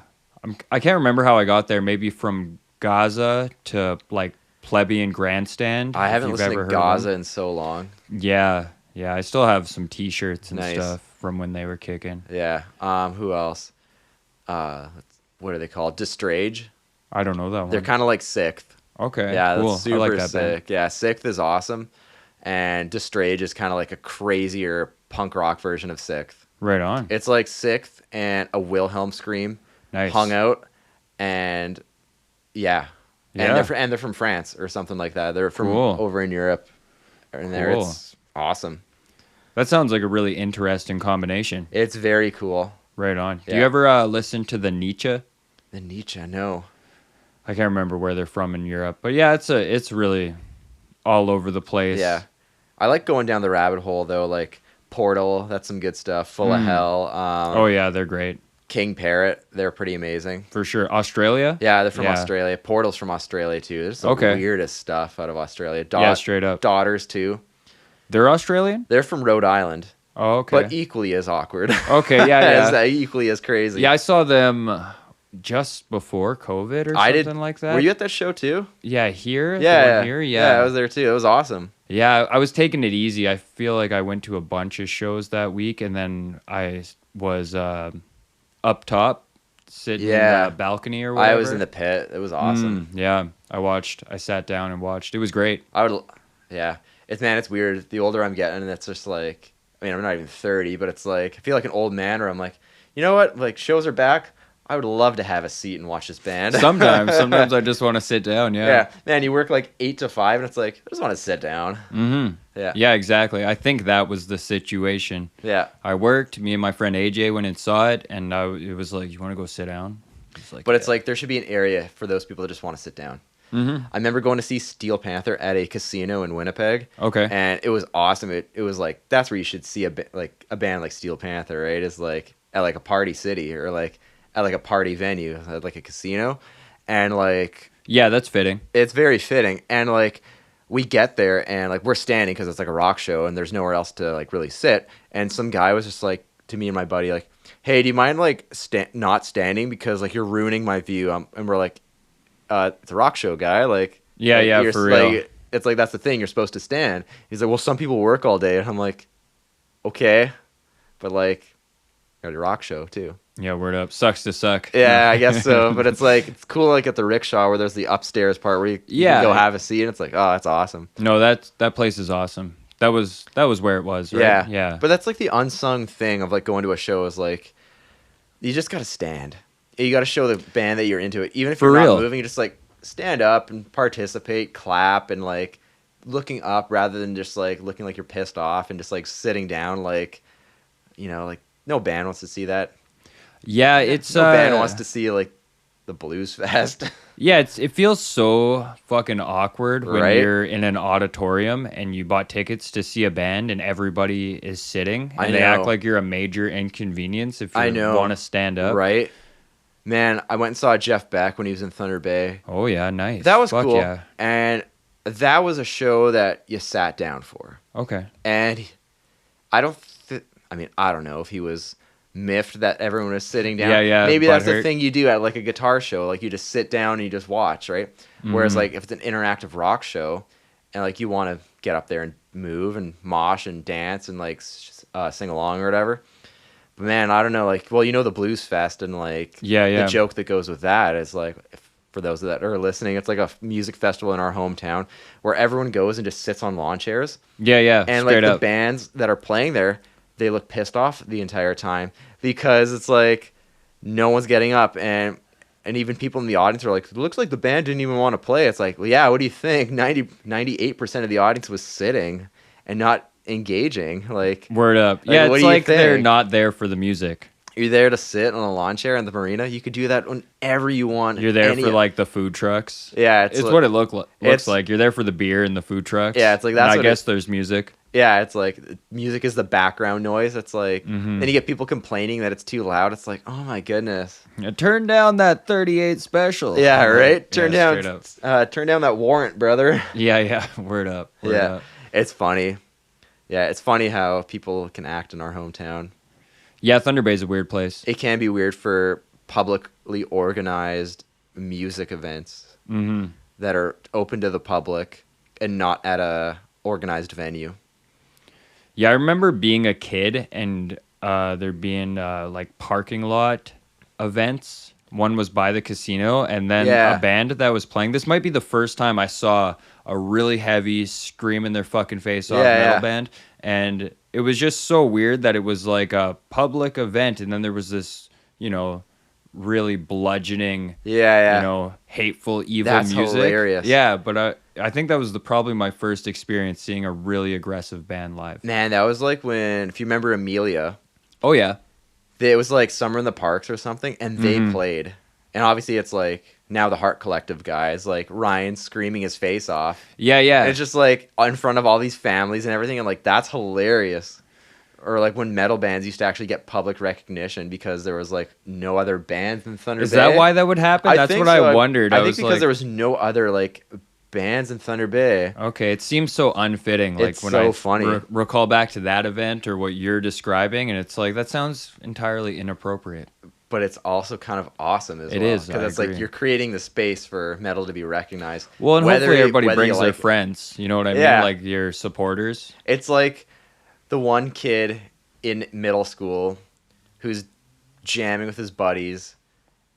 I can't remember how I got there. Maybe from Gaza to like Plebeian Grandstand. I if haven't you've listened ever to heard of Gaza them. in so long. Yeah. Yeah. I still have some t-shirts and Nice. stuff from when they were kicking. Yeah. Who else? What are they called? Distrage. I don't know that one. They're kind of like Sixth. Okay. Yeah, cool. that's super I like that band. sick. Yeah, Sixth is awesome. And Distrage is kind of like a crazier punk rock version of Sixth. Right on. It's like Sixth and a Wilhelm scream Nice. hung out, and yeah, Yeah. and they're from France or something like that. They're from Cool. over in Europe, and there Cool. it's awesome. That sounds like a really interesting combination. It's very cool. Right on. Do Yeah. you ever listen to the Nietzsche? The Nietzsche, no. I can't remember where they're from in Europe, but yeah, it's really all over the place. Yeah, I like going down the rabbit hole though. Like Portal, that's some good stuff. Full of Hell. Oh yeah, they're great King Parrot, they're pretty amazing. for sure. Australia? Yeah, they're from Yeah. Australia. Portal's from Australia too. There's some Okay. weirdest stuff out of Australia. Yeah, straight up. Daughters too. They're Australian? They're from Rhode Island, Oh, okay. but equally as awkward. Okay, yeah, yeah. Equally as crazy. Yeah, I saw them just before COVID or I something did. like that. Were you at that show too? Yeah, here? The Yeah, one here? Yeah. I was there too. It was awesome. Yeah, I was taking it easy. I feel like I went to a bunch of shows that week, and then I was up top, sitting in Yeah. the balcony or whatever. I was in the pit. It was awesome. Yeah, I sat down and watched. It was great. Yeah. It's weird. The older I'm getting, it's just like, I mean, I'm not even 30, but it's like, I feel like an old man, or I'm like, you know what? Like, shows are back. I would love to have a seat and watch this band. Sometimes I just want to sit down, yeah. Yeah. Man, you work like 8 to 5, and it's like, I just want to sit down. Mm-hmm. Yeah. Yeah, exactly. I think that was the situation. Yeah. I worked, me and my friend AJ went and saw it, and it was like, you want to go sit down? But it's like, there should be an area for those people that just want to sit down. Mm-hmm. I remember going to see Steel Panther at a casino in Winnipeg. Okay. And it was awesome. It was like, that's where you should see a band like Steel Panther, right? Is like at like a party city, or like at like a party venue, at like a casino. And like, Yeah, that's fitting. it's very fitting. And like, we get there and like, we're standing because it's like a rock show and there's nowhere else to like really sit. And some guy was just like, to me and my buddy, like, hey, do you mind like not standing, because like you're ruining my view? And we're like, it's a rock show, guy. Like, Yeah, like, yeah, you're for real. like, it's like, that's the thing, you're supposed to stand. He's like, well, some people work all day. And I'm like, okay, but like, got a rock show too. Yeah, word up. Sucks to suck. Yeah, I guess so. But it's like, it's cool, like at the rickshaw where there's the upstairs part where you can go have a seat, and it's like, oh, that's awesome. No, that place is awesome. That was where it was, right? Yeah. Yeah. But that's like the unsung thing of like going to a show, is like, you just gotta stand. You gotta show the band that you're into it. Even if For you're real. not moving, you just like stand up and participate, clap, and like looking up rather than just like looking like you're pissed off and just like sitting down, like, you know, like no band wants to see that. Yeah, it's No band wants to see like the Blues Fest. Yeah, it feels so fucking awkward when Right? you're in an auditorium and you bought tickets to see a band and everybody is sitting, I and they act know. like you're a major inconvenience if I you know. want to stand up. Right? Man, I went and saw Jeff Beck when he was in Thunder Bay. Oh yeah, nice. That was Fuck cool. Yeah. And that was a show that you sat down for. Okay. And I don't know if he was miffed that everyone was sitting down. Yeah, yeah, Maybe that's the butthurt. thing you do at like a guitar show. Like you just sit down and you just watch, right? Whereas Mhm. like if it's an interactive rock show and like you want to get up there and move and mosh and dance and like sing along or whatever. But man, I don't know. Like, well, you know, the Blues Fest, and like Yeah. the joke that goes with that is like, for those that are listening, it's like a music festival in our hometown where everyone goes and just sits on lawn chairs. Yeah, yeah. And like straight the up. bands that are playing there, they look pissed off the entire time because it's like no one's getting up, and even people in the audience are like, it looks like the band didn't even want to play. It's like, well, yeah, what do you think? 98% of the audience was sitting and not engaging. Like, Word up. Like, Yeah, what it's do you like they're think? not there for the music. you're there to sit on a lawn chair in the marina. You could do that whenever you want. You're there for like the food trucks. Yeah, It's like- what it looks it's- like. You're there for the beer and the food trucks. Yeah, it's like And that's I what guess there's music. Yeah, it's like music is the background noise. It's like, Mm-hmm. then you get people complaining that it's too loud. It's like, oh my goodness. Yeah, turn down that 38 special. Yeah, right. Yeah, Turn down that warrant, brother. Yeah. Word up. Word Yeah, up. it's funny. Yeah, it's funny how people can act in our hometown. Yeah, Thunder Bay's a weird place. It can be weird for publicly organized music events Mm-hmm. that are open to the public and not at a organized venue. Yeah, I remember being a kid and there being like parking lot events. One was by the casino, and then Yeah. a band that was playing. This might be the first time I saw a really heavy, screaming their fucking face off metal band. And it was just so weird that it was like a public event, and then there was this, really bludgeoning, hateful, evil That's music. hilarious. Yeah, but I think that was probably my first experience seeing a really aggressive band live. Man, that was like when, if you remember Amelia, Oh yeah. it was like Summer in the Parks or something, and they Mhm. played. And obviously it's like now the Heart Collective guys, like Ryan screaming his face off. Yeah. And it's just like in front of all these families and everything. And like, that's hilarious. Or like when metal bands used to actually get public recognition because there was like no other bands in Thunder Bay. Is that why that would happen? That's what I wondered. I think because there was no other like bands in Thunder Bay. Okay, it seems so unfitting. Like It's when so I funny. recall back to that event or what you're describing, and it's like that sounds entirely inappropriate. But it's also kind of awesome as It well. is, I Because it's like agree. you're creating the space for metal to be recognized. Well, and hopefully everybody whether brings you their like it. friends. You know what I Yeah. mean? Like your supporters. It's like the one kid in middle school who's jamming with his buddies,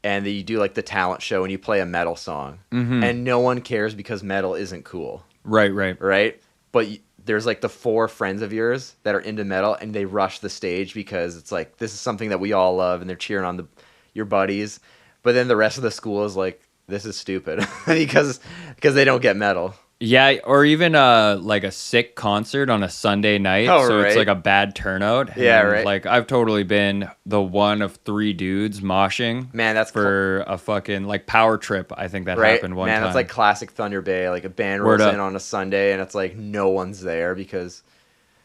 and you do like the talent show and you play a metal song, and no one cares because metal isn't cool, Right. right? But there's like the 4 friends of yours that are into metal, and they rush the stage because it's like this is something that we all love, and they're cheering on your buddies. But then the rest of the school is like, this is stupid because they don't get metal. Yeah, or even like a sick concert on a Sunday night, Oh, so it's right. like a bad turnout. Yeah, And, right. Like I've totally been the one of 3 dudes moshing. Man, that's for a fucking like power trip. I think that right. happened one Man, time. that's like classic Thunder Bay. Like a band Word rolls up. in on a Sunday, and it's like no one's there because,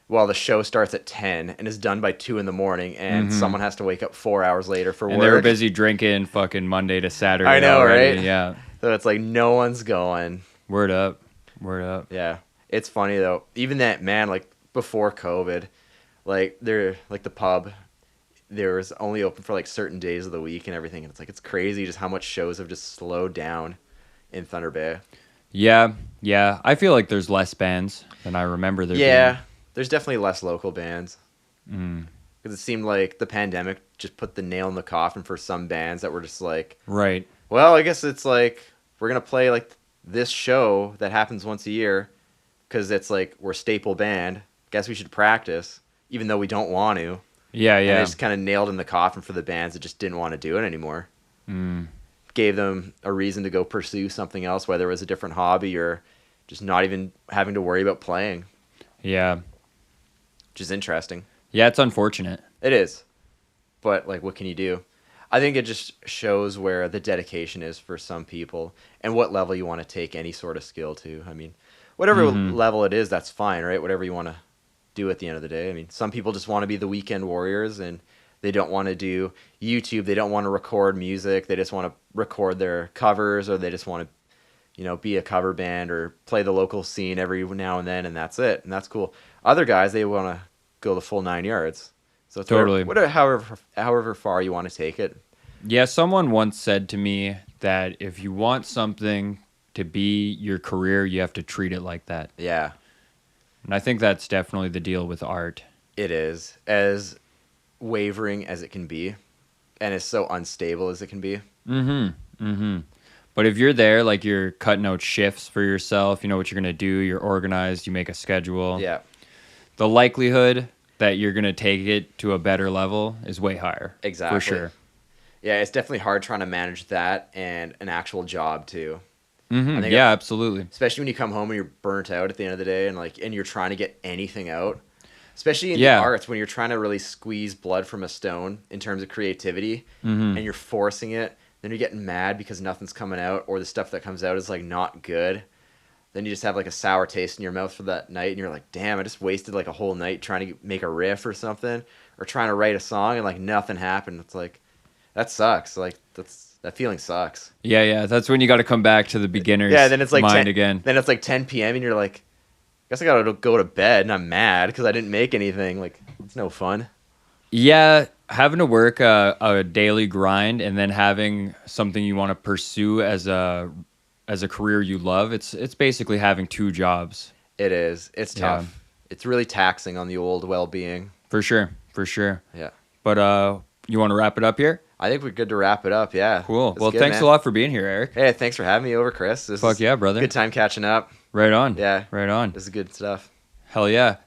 well, the show starts at 10 and is done by 2 in the morning, and someone has to wake up 4 hours later for and work. they were busy drinking fucking Monday to Saturday. I know, already. right? Yeah. So it's like no one's going. Word up. Yeah, it's funny though. Even that, man, like before COVID, like they're like the pub, there was only open for like certain days of the week and everything. And it's like it's crazy just how much shows have just slowed down in Thunder Bay. Yeah. I feel like there's less bands than I remember there Yeah, being. there's definitely less local bands. Mm. Because it seemed like the pandemic just put the nail in the coffin for some bands that were just like, Right. well, I guess it's like we're gonna play like this show that happens once a year because it's like we're a staple band. Guess we should practice, even though we don't want to. Yeah. And it just kind of nailed in the coffin for the bands that just didn't want to do it anymore. Mm. Gave them a reason to go pursue something else, whether it was a different hobby or just not even having to worry about playing, Yeah. which is interesting. Yeah, it's unfortunate. It is. But, like, what can you do? I think it just shows where the dedication is for some people and what level you want to take any sort of skill to. I mean, whatever level it is, that's fine, right? Whatever you want to do at the end of the day. I mean, some people just want to be the weekend warriors and they don't want to do YouTube. They don't want to record music. They just want to record their covers, or they just want to, be a cover band or play the local scene every now and then, and that's it. And that's cool. Other guys, they want to go the full 9 yards. So it's Totally. however far you want to take it. Yeah, someone once said to me that if you want something to be your career, you have to treat it like that. Yeah, And I think that's definitely the deal with art. it is. As wavering as it can be, and as so unstable as it can be. But if you're there, like you're cutting out shifts for yourself, you know what you're going to do, you're organized, you make a schedule. Yeah, The likelihood that you're going to take it to a better level is way higher. exactly. For sure. Yeah, it's definitely hard trying to manage that and an actual job too. I think Yeah, absolutely. Especially when you come home and you're burnt out at the end of the day, and you're trying to get anything out. Especially in the arts, when you're trying to really squeeze blood from a stone in terms of creativity, and you're forcing it, then you're getting mad because nothing's coming out, or the stuff that comes out is like not good. then you just have like a sour taste in your mouth for that night, and you're like, damn, I just wasted like a whole night trying to make a riff or something, or trying to write a song, and like nothing happened. It's like, that sucks. Like that feeling sucks. Yeah. That's when you got to come back to the beginner's then it's like mind 10, again. Then it's like 10 p.m. and you're like, I guess I gotta go to bed, and I'm mad because I didn't make anything. Like, it's no fun. Yeah, having to work a daily grind and then having something you want to pursue as a career you love, it's basically having two jobs. It is. It's tough. It's really taxing on the old well-being. For sure. Yeah. But you want to wrap it up here? I think we're good to wrap it up, yeah. Cool. Well, thanks a lot for being here, Eric. Hey, thanks for having me over, Chris. Fuck yeah, brother. Good time catching up. Right on. Yeah. Right on. This is good stuff. Hell yeah.